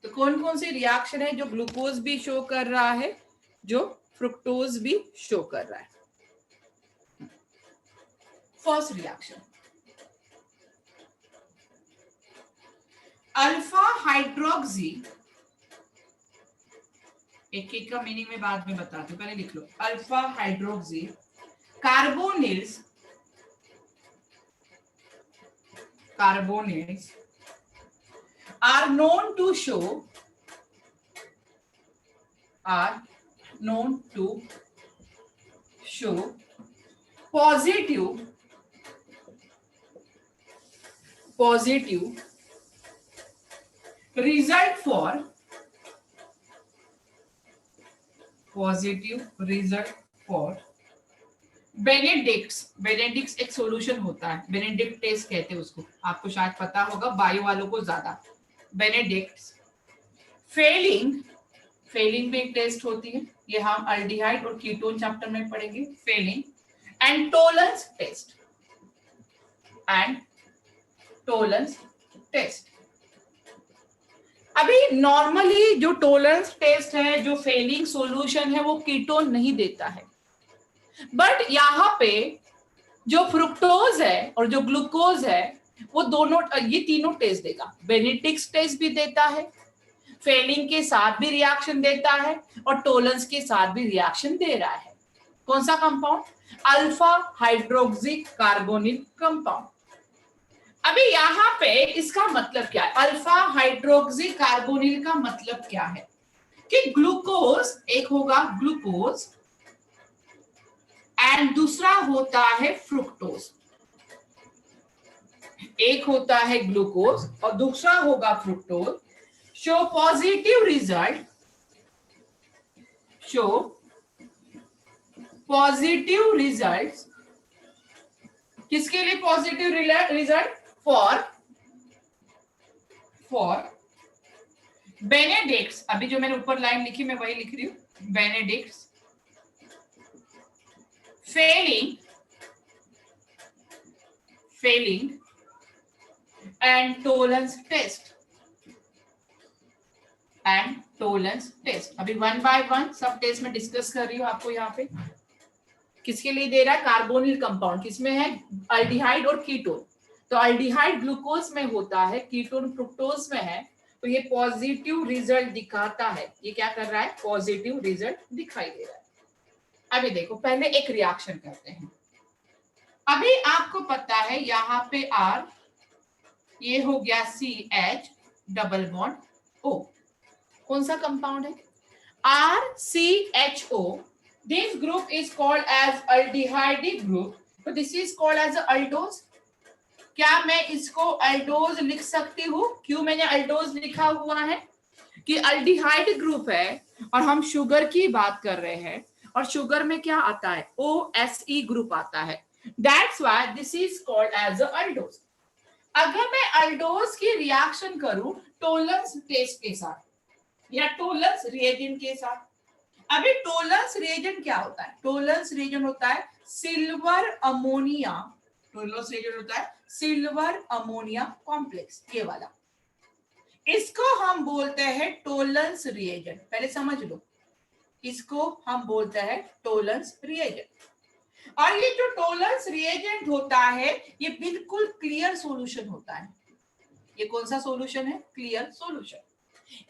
A: तो कौन कौन सी रिएक्शन है जो ग्लूकोज भी शो कर रहा है, जो फ्रुक्टोज भी शो कर रहा है? फर्स्ट रिएक्शन, अल्फा हाइड्रोक्सी, एक एक का मीनिंग में बाद में बताती हूँ, पहले लिख लो। Alpha hydroxy carbonyls, carbonyls are known to show positive result for Benedict's एक सॉल्यूशन होता है, बेनेडिक्ट टेस्ट कहते हैं उसको, आपको शायद पता होगा, बायो वालों को ज्यादा। बेनेडिक्ट्स फेलिंग भी एक टेस्ट होती है, ये हम अल्डिहाइड और कीटोन चैप्टर में पढ़ेंगे। Fehling and Tollens test. अभी नॉर्मली जो टोलेंस टेस्ट है, जो फेलिंग सॉल्यूशन है, वो कीटोन नहीं देता है, बट यहाँ पे जो फ्रुक्टोज है और जो ग्लूकोज है वो दोनों, ये तीनों टेस्ट देगा। बेनेडिक्ट्स टेस्ट भी देता है, फेलिंग के साथ भी रिएक्शन देता है और टोलेंस के साथ भी रिएक्शन दे रहा है। कौन सा compound? Alpha hydroxy carbonyl compound. अभी यहाँ पे इसका मतलब क्या है? अल्फा हाइड्रोक्सी कार्बोनिल का मतलब क्या है कि ग्लूकोज, एक होगा ग्लूकोज एंड दूसरा होता है फ्रुक्टोज। एक होता है ग्लूकोज और दूसरा होगा फ्रुक्टोज। शो पॉजिटिव रिजल्ट किसके लिए? Positive result for Benedict's. अभी जो मैंने ऊपर लाइन लिखी मैं वही लिख रही हूं, बेनेडिक्ट्स failing and tolerance test। अभी वन बाय वन सब टेस्ट में डिस्कस कर रही हूँ आपको। यहाँ पे किसके लिए दे रहा है? Carbonyl compound. किसमें है? अल्डिहाइड और कीटोन। तो अल्डिहाइड ग्लूकोज में होता है, कीटोन फ्रुक्टोज में है, तो ये पॉजिटिव रिजल्ट दिखाता है। ये क्या कर रहा है? पॉजिटिव रिजल्ट दिखाई दे रहा है। अभी देखो, पहले एक रिएक्शन करते हैं। अभी आपको पता है यहाँ पे R, ये हो गया CH डबल बॉन्ड O। कौन सा कंपाउंड है? RCHO। This group is called as aldehyde group, तो this is called as aldose. क्या मैं इसको अल्डोज लिख सकती हूँ? क्यों मैंने अल्डोज लिखा हुआ है? कि अल्डिहाइड ग्रुप है और हम शुगर की बात कर रहे हैं, और शुगर में क्या आता है? OSE ग्रुप आता है। That's why this is called as a aldose। अगर मैं अल्डोज की रिएक्शन करूं टोलेंस टेस्ट के साथ या टोलेंस रिएजेंट के साथ, अभी टोलेंस रिएजेंट क्या होता है? टोलेंस रिएजेंट होता है सिल्वर अमोनिया। टोलेंस रिएजेंट होता है सिल्वर अमोनिया कॉम्प्लेक्स, ये वाला। इसको हम बोलते हैं टोलेंस रिएजेंट। पहले समझ लो, इसको हम बोलते हैं टोलेंस रिएजेंट। और ये जो टोलेंस रिएजेंट होता है, ये बिल्कुल क्लियर सॉल्यूशन होता है। ये कौन सा सॉल्यूशन है? Clear solution.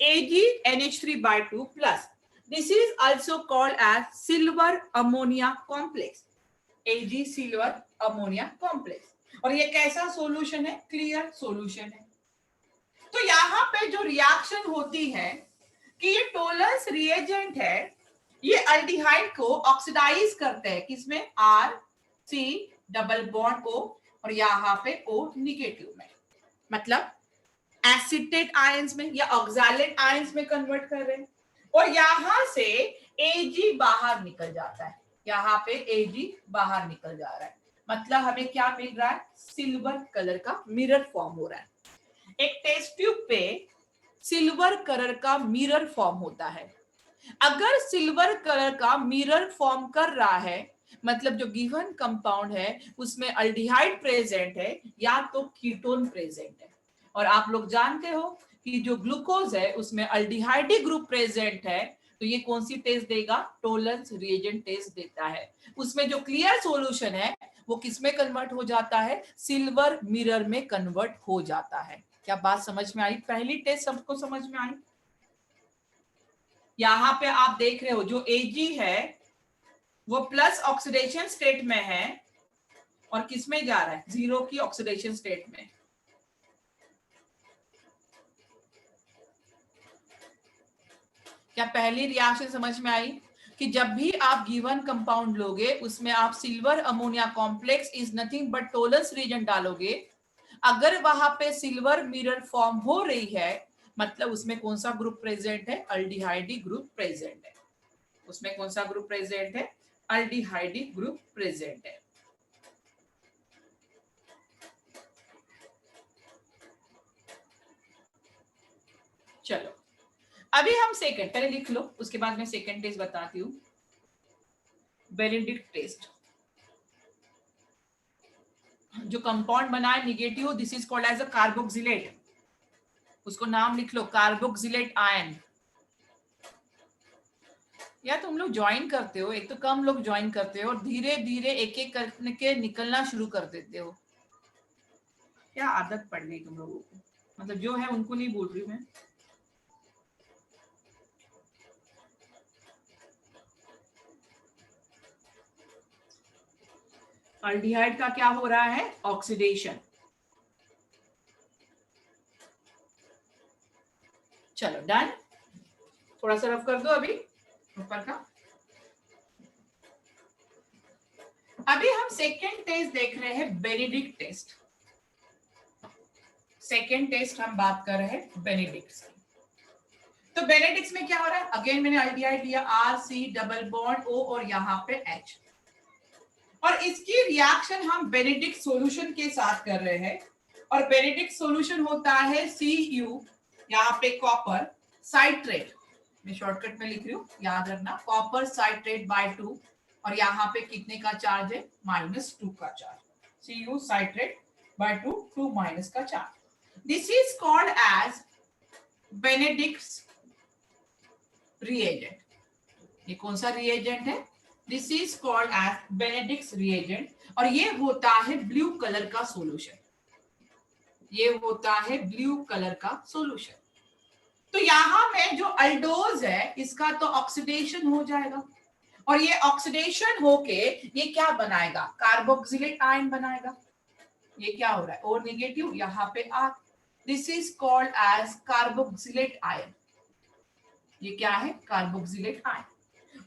A: AgNH3/2 plus, this is also called as silver ammonia complex. Ag silver ammonia complex. और ये कैसा सॉल्यूशन है? क्लियर सॉल्यूशन है। तो यहाँ पे जो रिएक्शन होती है कि ये टोलेंस रिएजेंट है, ये अल्डिहाइड को ऑक्सीडाइज करते हैं। किसमें? RC डबल बॉन्ड O और यहाँ पे O निगेटिव में, मतलब एसिटेट आयंस में या ऑक्सैलेट आयंस में कन्वर्ट कर रहे हैं। और यहां से Ag बाहर निकल जाता है, यहाँ पे Ag बाहर निकल जा रहा है, मतलब हमें क्या मिल रहा है? सिल्वर कलर का मिरर फॉर्म हो रहा है। एक टेस्ट ट्यूब पे सिल्वर कलर का मिरर फॉर्म होता है। अगर सिल्वर कलर का मिरर फॉर्म कर रहा है, मतलब जो गिवन कंपाउंड है उसमें अल्डिहाइड प्रेजेंट है या तो कीटोन प्रेजेंट है। और आप लोग जानते हो कि जो ग्लूकोज है उसमें अल्डिहाइडी ग्रुप प्रेजेंट है, तो ये कौन सी टेस्ट देगा? टोलेंस रिएजेंट टेस्ट देता है। उसमें जो क्लियर सॉल्यूशन है वो किसमें कन्वर्ट हो जाता है? सिल्वर मिरर में कन्वर्ट हो जाता है। क्या बात समझ में आई? पहली टेस्ट सबको समझ में आई? यहां पे आप देख रहे हो जो Ag है वो प्लस ऑक्सीडेशन स्टेट में है और किस में जा रहा है? जीरो की ऑक्सीडेशन स्टेट में। क्या पहली रिएक्शन समझ में आई कि जब भी आप गिवन कंपाउंड लोगे उसमें आप silver ammonia complex is nothing but Tollens reagent डालोगे, अगर वहां पे सिल्वर मिरर फॉर्म हो रही है मतलब उसमें कौन सा ग्रुप प्रेजेंट है? अल्डिहाइडी ग्रुप प्रेजेंट है। उसमें कौन सा ग्रुप प्रेजेंट है? अल्डिहाइडी ग्रुप प्रेजेंट है। चलो अभी हम सेकंड, पहले लिख लो उसके बाद मैं सेकंड टेस्ट बताती हूँ। Benedict test. जो कंपाउंड बना है negative, this is called as a carboxylate. उसको नाम लिख लो, कार्बोक्सिलेट आयन। या तुम लोग ज्वाइन करते हो, एक तो कम लोग ज्वाइन करते हो और धीरे धीरे एक एक करके निकलना शुरू कर देते हो। क्या आदत पड़ गई तुम लोगों को? मतलब जो है उनको नहीं बोल रही मैं। अल्डिहाइड का क्या हो रहा है? ऑक्सीडेशन। चलो डन। थोड़ा सा रफ कर दो अभी ऊपर का। अभी हम सेकेंड टेस्ट देख रहे हैं, बेनेडिक्ट टेस्ट। सेकेंड टेस्ट हम बात कर रहे हैं बेनेडिक्ट की। तो बेनेडिक्ट में क्या हो रहा है? अगेन मैंने अल्डिहाइड लिया, R C double bond O और यहाँ पे एच, और इसकी रिएक्शन हम बेनेडिक्ट सॉल्यूशन के साथ कर रहे हैं। और बेनेडिक्ट सॉल्यूशन होता है Cu, यहाँ पे कॉपर साइट्रेट, मैं शॉर्टकट में लिख रही हूँ, याद रखना, कॉपर साइट्रेट बाय 2, और यहाँ पे कितने का चार्ज है? -2 का charge. Cu citrate by 2, 2 minus का charge. This is called as Benedict's reagent. ये कौन सा रिएजेंट है? This is called as Benedict's reagent, और ये होता है ब्लू कलर का सॉल्यूशन। ये होता है ब्लू कलर का सॉल्यूशन। तो यहां में जो अल्डोज है इसका तो ऑक्सीडेशन हो जाएगा, और ये ऑक्सीडेशन होके ये क्या बनाएगा? कार्बोक्सिलेट आयन बनाएगा। ये क्या हो रहा है? और नेगेटिव, यहाँ पे R. This is called as carboxylate ion. ये क्या है? Carboxylate ion.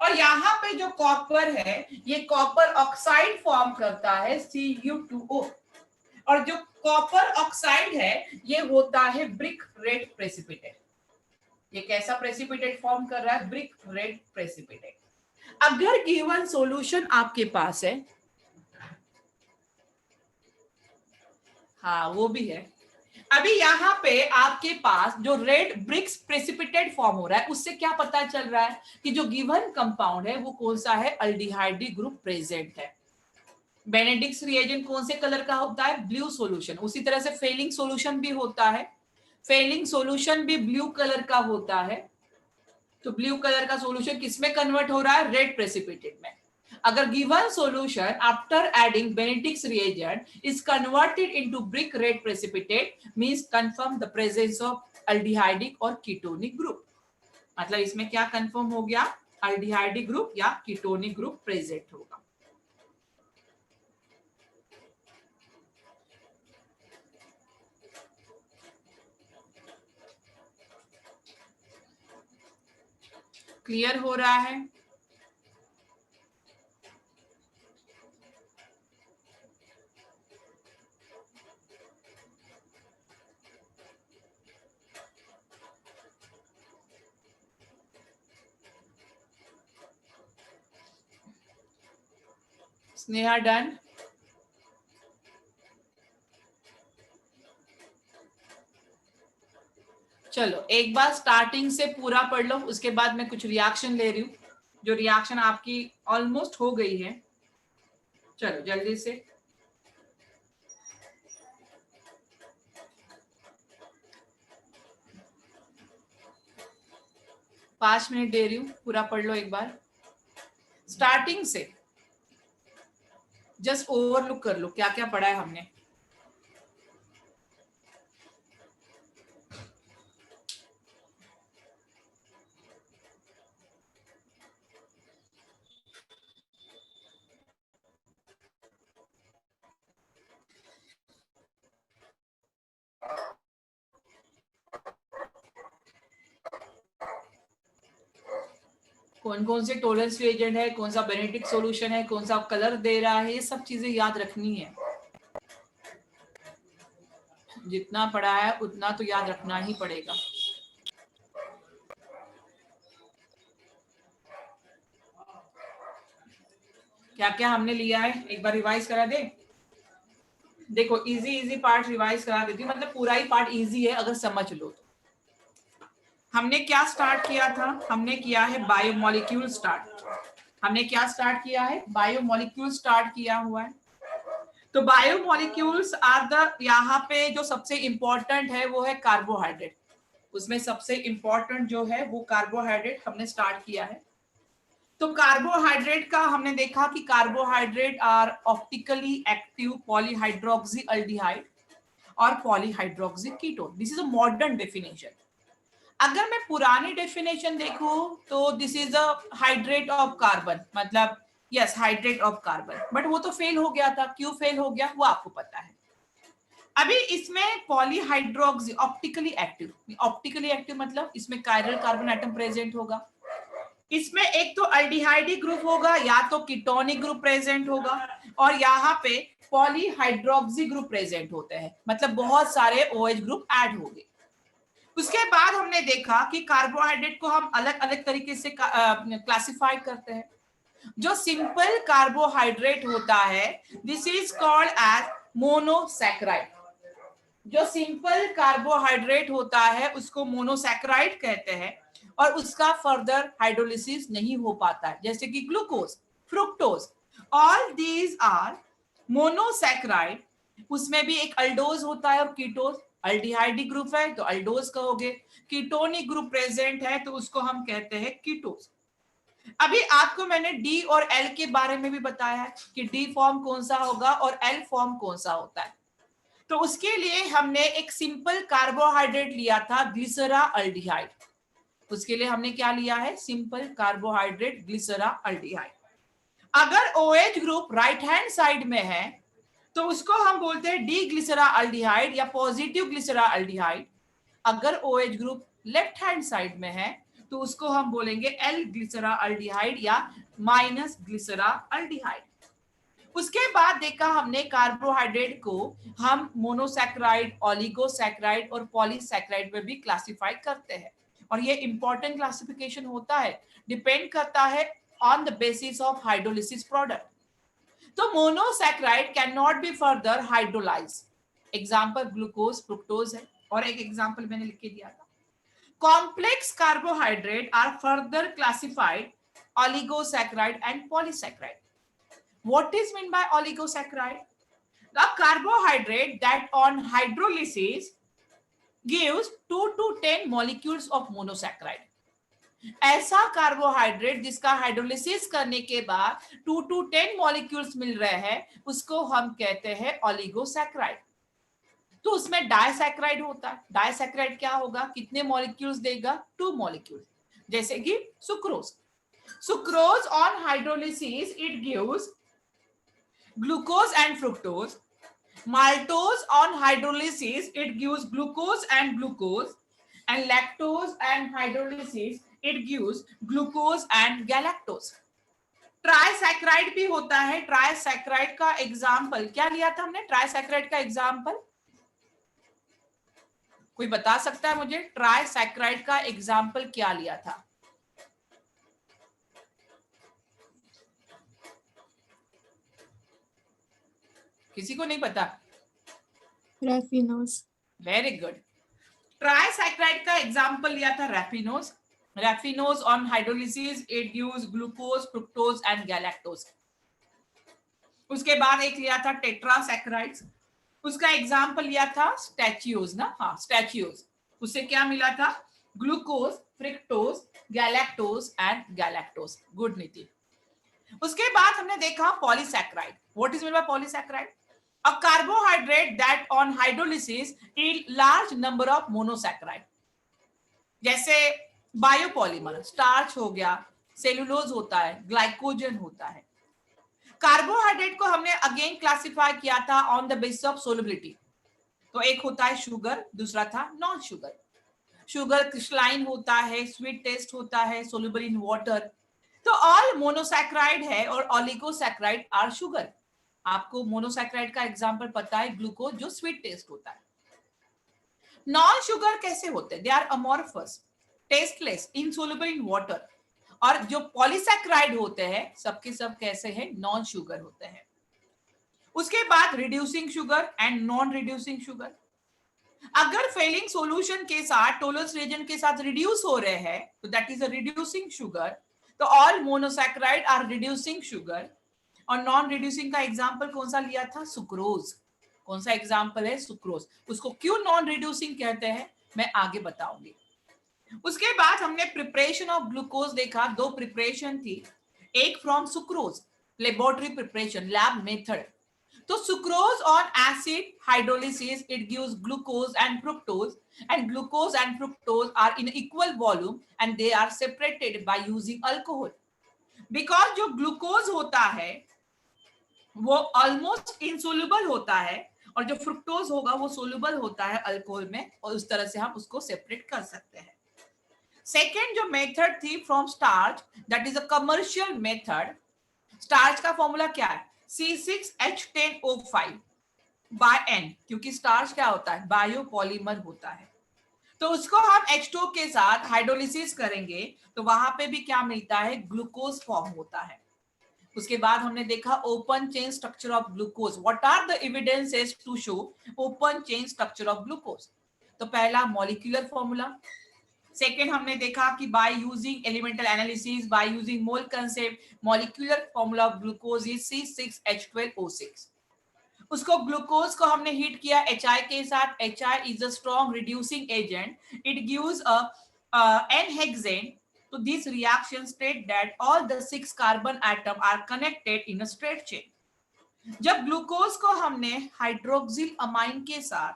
A: और यहाँ पे जो कॉपर है ये कॉपर ऑक्साइड फॉर्म करता है Cu2O, और जो कॉपर ऑक्साइड है ये होता है ब्रिक रेड प्रेसिपिटेट। ये कैसा प्रेसिपिटेट फॉर्म कर रहा है? Brick red precipitate. अगर गिवन सॉल्यूशन आपके पास है, हाँ वो भी है। अभी यहाँ पे आपके पास जो रेड ब्रिक्स प्रेसिपिटेट फॉर्म हो रहा है उससे क्या पता चल रहा है कि जो गिवन कंपाउंड है वो कौन सा है? अल्डिहाइडी ग्रुप प्रेजेंट है। बेनेडिक्ट्स रिएजेंट कौन से कलर का होता है? Blue solution. उसी तरह से फेलिंग सॉल्यूशन भी होता है, फेलिंग सॉल्यूशन भी ब्लू कलर का होता है। तो ब्लू कलर का सॉल्यूशन किसमें कन्वर्ट हो रहा है? रेड प्रेसिपिटेट में। अगर given solution after adding Benedict's reagent is converted into brick red precipitate means confirm the presence of aldehydic और कीटोनिक ग्रुप। मतलब इसमें क्या कंफर्म हो गया? अल्डिहाइडिक ग्रुप या कीटोनिक ग्रुप प्रेजेंट होगा। क्लियर हो रहा है? स्नेहा डन? चलो एक बार स्टार्टिंग से पूरा पढ़ लो, उसके बाद मैं कुछ रिएक्शन ले रही हूँ, जो रिएक्शन आपकी ऑलमोस्ट हो गई है। चलो जल्दी से। 5 मिनट दे रही हूँ, पूरा पढ़ लो एक बार स्टार्टिंग से, जस्ट ओवरलुक कर लो क्या क्या पढ़ा है हमने। कौन कौन से टॉलरेंस रिएजेंट है, कौन सा बेनेडिक्ट सॉल्यूशन है, कौन सा कलर दे रहा है, ये सब चीजें याद रखनी है। जितना पढ़ा है उतना तो याद रखना ही पड़ेगा। क्या क्या हमने लिया है एक बार रिवाइज करा दे। देखो इजी इजी पार्ट रिवाइज करा देती हूँ, मतलब पूरा ही पार्ट इजी है अगर समझ लो तो। हमने क्या स्टार्ट किया था, हमने किया है बायोमोलिक्यूल स्टार्ट। हमने क्या स्टार्ट किया है, बायोमोलिक्यूल स्टार्ट किया हुआ है। तो बायोमोलिक्यूल्स आर द, यहाँ पे जो सबसे इंपॉर्टेंट है वो है कार्बोहाइड्रेट। उसमें सबसे इंपॉर्टेंट जो है वो कार्बोहाइड्रेट हमने स्टार्ट किया है। तो कार्बोहाइड्रेट का हमने देखा कि carbohydrate are optically active polyhydroxy aldehyde और polyhydroxy ketone. This is a modern definition. अगर मैं पुरानी डेफिनेशन देखूं तो this is a hydrate of carbon, मतलब yes hydrate of carbon, but वो तो फेल हो गया था। क्यों फेल हो गया वो आपको पता है। अभी इसमें polyhydroxy optically active, optically active मतलब इसमें कायरल कार्बन एटम प्रेजेंट होगा। इसमें एक तो अल्डिहाइड ग्रुप होगा या तो कीटोनिक ग्रुप प्रेजेंट होगा, और यहाँ पे पॉलीहाइड्रोक्सी ग्रुप प्रेजेंट होते हैं, मतलब बहुत सारे OH ग्रुप ऐड हो गए। उसके बाद हमने देखा कि कार्बोहाइड्रेट को हम अलग अलग तरीके से क्लासिफाई करते हैं। जो सिंपल कार्बोहाइड्रेट होता है this is called as monosaccharide. जो सिंपल कार्बोहाइड्रेट होता है उसको मोनोसैकेराइड कहते हैं, और उसका फर्दर हाइड्रोलिसिस नहीं हो पाता है, जैसे कि glucose, fructose, all these are monosaccharide. उसमें भी एक अल्डोज होता है और कीटोज। अल्डिहाइड ग्रुप है तो अल्डोज कहोगे, कीटोनिक ग्रुप प्रेजेंट है तो उसको हम कहते हैं कीटोज। अभी आपको मैंने डी और एल के बारे में भी बताया है कि डी फॉर्म कौन सा होगा और एल फॉर्म कौन सा होता है। तो उसके लिए हमने एक सिंपल कार्बोहाइड्रेट लिया था ग्लिसरा अल्डिहाइड। उसके लिए हमने क्या लिया है, सिंपल कार्बोहाइड्रेट ग्लिसरा अल्डिहाइड। अगर OH group right hand side में है तो उसको हम बोलते हैं डी ग्लिसरा अल्डिहाइड या पॉजिटिव ग्लिसरा अल्डिहाइड। अगर OH group left hand side में है तो उसको हम बोलेंगे एल ग्लिसरा अल्डिहाइड या माइनस ग्लिसरा अल्डिहाइड। उसके बाद देखा हमने कार्बोहाइड्रेट को हम मोनोसैकेराइड, ओलिगोसैकेराइड और पॉलीसैकेराइड में भी क्लासिफाई करते हैं, और ये इंपॉर्टेंट क्लासिफिकेशन होता है, डिपेंड करता है on the basis of hydrolysis product. तो monosaccharide can not be further hydrolyse. Example glucose, fructose है, और एक एग्जांपल मैंने लिख के दिया था। Complex carbohydrate are further classified oligosaccharide and polysaccharide. What is meant by oligosaccharide? The carbohydrate that on hydrolysis gives 2 to 10 molecules of monosaccharide. ऐसा carbohydrate जिसका हाइड्रोलिसिस करने के बाद 2 to 10 मॉलिक्यूल्स मिल रहे हैं उसको हम कहते हैं ओलिगोसैकेराइड। तो उसमें डाइसैकेराइड होता है। डाइसैकेराइड क्या होगा, कितने मॉलिक्यूल्स देगा, 2 मॉलिक्यूल, जैसे कि sucrose. Sucrose on hydrolysis it gives glucose and fructose. Maltose on hydrolysis it gives glucose and glucose, and lactose and hydrolysis it gives glucose and galactose. ट्राइसैकेराइड भी होता है। ट्राइसैकेराइड का एग्जाम्पल क्या लिया था हमने, ट्राइसैकेराइड का एग्जाम्पल कोई बता सकता है मुझे, ट्राइसैकेराइड का एग्जाम्पल क्या लिया था? किसी को नहीं पता?
C: रैफिनोज।
A: Very good. ट्राइसैकेराइड का एग्जांपल लिया था raffinose. Raffinose on hydrolysis it gives glucose, fructose and galactose. उसके बाद एक लिया था टेट्रासैकेराइड्स, उसका एग्जांपल लिया था स्टैचियोज ना, हाँ स्टैचियोज। उससे क्या मिला था, glucose, fructose, galactose and galactose. Good Nitin. उसके बाद हमने देखा polysaccharide. What is mean bye polysaccharide? A carbohydrate that on hydrolysis yield large number of monosaccharide. जैसे बायोपॉलीमर, स्टार्च हो गया, सेलुलोज होता है, ग्लाइकोजन होता है। कार्बोहाइड्रेट को हमने अगेन क्लासिफाई किया था on the basis of solubility. तो एक होता है शुगर, दूसरा था नॉन शुगर। शुगर क्रिस्टलाइन होता है, स्वीट टेस्ट होता है, सोल्यूबल इन वाटर। तो ऑल मोनोसैकेराइड है और ऑलिगोसैकेराइड आर शुगर। आपको मोनोसैकेराइड का एग्जांपल पता है, ग्लूकोज जो स्वीट टेस्ट होता है। नॉन शुगर कैसे होते हैं? They are amorphous, tasteless, insoluble in water. और जो पॉलीसैकेराइड होते हैं सबके सब कैसे हैं? नॉन शुगर होते हैं। उसके बाद reducing sugar and non reducing sugar. अगर फेलिंग सॉल्यूशन के साथ टोलरेंस रिएजेंट के साथ रिड्यूस हो रहे हैं तो that is a reducing sugar. तो all monosaccharide are reducing sugar. और नॉन रिड्यूसिंग का एग्जांपल कौन सा लिया था? सुक्रोज। कौन सा एग्जांपल है? सुक्रोज। उसको क्यों नॉन रिड्यूसिंग कहते हैं मैं आगे बताऊंगी। उसके बाद हमने प्रिपरेशन ऑफ ग्लूकोज देखा। दो प्रिपरेशन थी, एक from sucrose, laboratory preparation, lab method. तो sucrose on acid hydrolysis it gives glucose and fructose, and glucose and fructose are in equal volume and they are separated by using alcohol। because जो glucose होता है वो almost insoluble होता है और जो fructose होगा वो सोल्युबल होता है अल्कोहल में, और उस तरह से हम उसको सेपरेट कर सकते हैं। सेकेंड जो मेथड थी from starch, that is a commercial method. Starch का फॉर्मूला क्या है? C6H10O5 बाय N, क्योंकि स्टार्च क्या होता है? बायोपॉलीमर होता है। तो उसको हम H2O के साथ हाइड्रोलिसिस करेंगे तो वहां पे भी क्या मिलता है? ग्लूकोज फॉर्म होता है। उसके बाद हमने देखा open chain structure of glucose. What are the evidences to show open chain structure of glucose? तो पहला मॉलिक्यूलर फॉर्मूला। सेकेंड हमने देखा कि by using elemental analysis, by using mole concept, molecular formula of glucose is C6H12O6। उसको glucose को हमने heat किया HI के साथ। HI is a strong reducing agent, it gives a n hexane. तो this reaction state that all the 6 carbon atom are connected in a straight chain. जब glucose को हमने हाइड्रोक्सिल अमाइन के साथ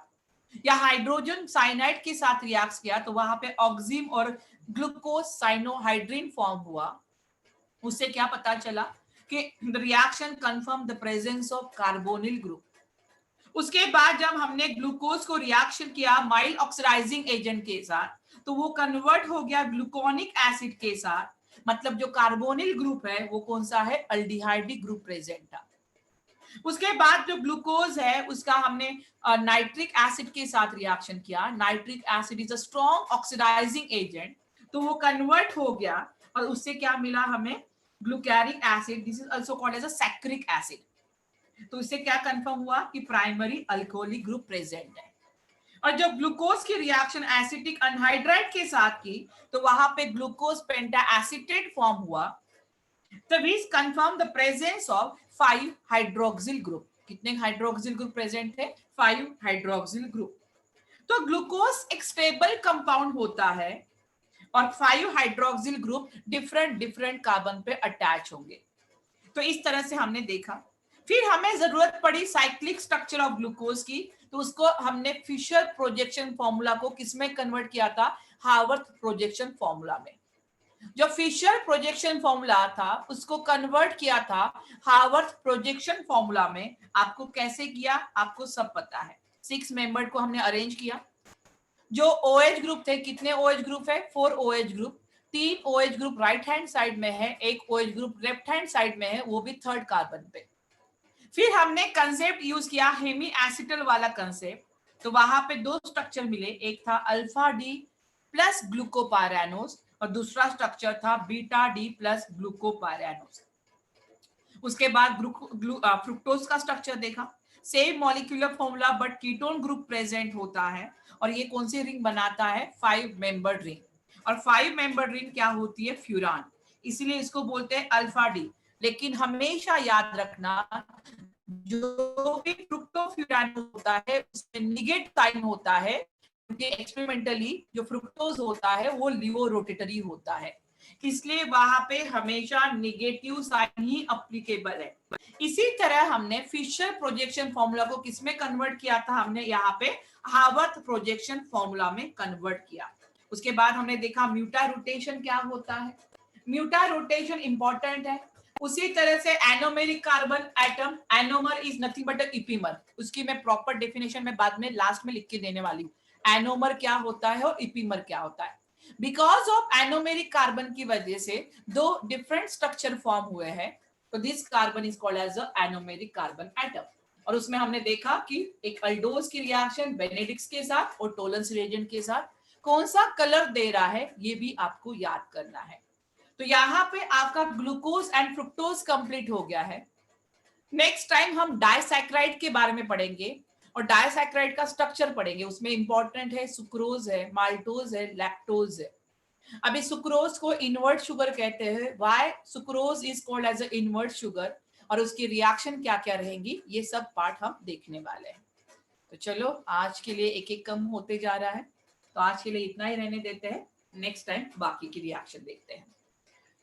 A: या हाइड्रोजन साइनाइड के साथ रिएक्ट किया तो वहां पे ऑक्सिम और ग्लूकोज साइनोहाइड्रिन फॉर्म हुआ। उससे क्या पता चला कि the reaction confirm the presence of carbonyl group. उसके बाद जब हमने ग्लूकोज को रिएक्शन किया माइल्ड ऑक्सीडाइजिंग एजेंट के साथ तो वो कन्वर्ट हो गया ग्लूकोनिक एसिड के साथ। मतलब जो कार्बोनिल ग्रुप है वो कौन सा है? अल्डिहाइडिक ग्रुप प्रेजेंट था। उसके बाद जो ग्लूकोज है उसका हमने नाइट्रिक एसिड के साथ रिएक्शन किया। Nitric acid is a strong oxidising agent, तो वो कन्वर्ट हो गया और उससे क्या मिला हमें? Glucaric acid. This is also called as a saccharic acid. तो इससे क्या कंफर्म हुआ कि प्राइमरी अल्कोहलिक ग्रुप प्रेजेंट है। और जब ग्लूकोज की रिएक्शन एसिटिक अनहाइड्राइड के साथ की तो वहां पे ग्लूकोज पेंटा एसिटेट फॉर्म हुआ। So we confirm the presence of 5 hydroxyl group. कितने हाइड्रोक्सिल ग्रुप प्रेजेंट है? 5 हाइड्रोक्सिल ग्रुप। तो ग्लूकोज एक स्टेबल कंपाउंड होता है और 5 hydroxyl group different different carbon पे अटैच होंगे। तो इस तरह से हमने देखा। फिर हमें जरूरत पड़ी साइक्लिक स्ट्रक्चर ऑफ ग्लूकोज की, तो उसको हमने फिशर प्रोजेक्शन फॉर्मूला को किसमें कन्वर्ट किया था? हावर्थ प्रोजेक्शन फॉर्मूला में। जो फिशर प्रोजेक्शन फॉर्मूला था उसको कन्वर्ट किया था हावर्थ प्रोजेक्शन फॉर्मूला में। आपको कैसे किया? आपको सब पता है। 6 मेंबर को हमने अरेंज किया। जो OH ग्रुप थे, कितने OH ग्रुप है? 4 OH group. 3 OH group right hand side में है, एक OH group left hand side में है, वो भी थर्ड कार्बन पे। फिर हमने कंसेप्ट यूज किया हेमी एसिटल वाला कंसेप्ट। तो वहां पे दो स्ट्रक्चर मिले, एक था अल्फा डी प्लस ग्लूकोपायरानोज और दूसरा स्ट्रक्चर था बीटा डी प्लस ग्लूकोपायरानोज। उसके बाद फ्रुक्टोज का स्ट्रक्चर देखा। Same molecular formula but ketone group present होता है और ये कौन सी रिंग बनाता है? 5 मेंबर्ड रिंग। और 5 मेंबर्ड रिंग क्या होती है? फ्यूरान। इसीलिए इसको बोलते हैं अल्फा डी। लेकिन हमेशा याद रखना जो भी फ्रुक्टोफ्यूरान होता है उसमें निगेट साइन होता है, क्योंकि एक्सपेरिमेंटली जो फ्रुक्टोज होता है वो लिवो रोटेटरी होता है, इसलिए वहां पे हमेशा नेगेटिव साइन ही अप्लीकेबल है। इसी तरह हमने फिशर प्रोजेक्शन फॉर्मूला को किसमें कन्वर्ट किया था, हमने यहाँ पे हावर्थ प्रोजेक्शन फॉर्मूला में कन्वर्ट किया। उसके बाद हमने देखा म्यूटा रोटेशन क्या होता है, म्यूटा रोटेशन इंपॉर्टेंट है। उसी तरह से anomeric carbon atom, anomer is nothing but अ इपीमर, उसकी मैं प्रॉपर डेफिनेशन में बाद में लास्ट में लिख के देने वाली हूँ। एनोमर क्या होता है और इपीमर क्या होता है। बिकॉज ऑफ एनोमेरिक कार्बन की वजह से दो डिफरेंट स्ट्रक्चर फॉर्म हुए हैं, तो this carbon is called as a anomeric carbon atom. और उसमें हमने देखा कि एक अल्डोज की रिएक्शन बेनेडिक्स के साथ और टोलेंस रिएजेंट के साथ कौन सा कलर दे रहा है ये भी आपको याद करना है। तो यहाँ पे आपका ग्लूकोज एंड फ्रुक्टोज कंप्लीट हो गया है। नेक्स्ट टाइम हम डाइसैक्राइड के बारे में पढ़ेंगे और डाइसैक्राइड का स्ट्रक्चर पढ़ेंगे। उसमें इंपॉर्टेंट है सुक्रोज है, माल्टोज है, लैक्टोज है। अभी सुक्रोज को इनवर्ट शुगर कहते हैं। Why sucrose is called as a invert sugar, और उसकी रिएक्शन क्या क्या रहेंगी ये सब पार्ट हम देखने वाले हैं। तो चलो आज के लिए एक एक कम होते जा रहा है, तो आज के लिए इतना ही रहने देते हैं। नेक्स्ट टाइम बाकी की रिएक्शन देखते हैं।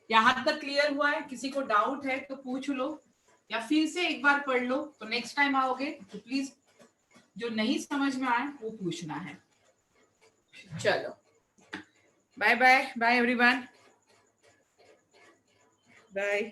A: यहाँ तक क्लियर हुआ है? किसी को डाउट है तो पूछ लो या फिर से एक बार पढ़ लो, तो नेक्स्ट टाइम आओगे तो प्लीज जो नहीं समझ में आए वो पूछना है। चलो bye bye bye everyone, bye.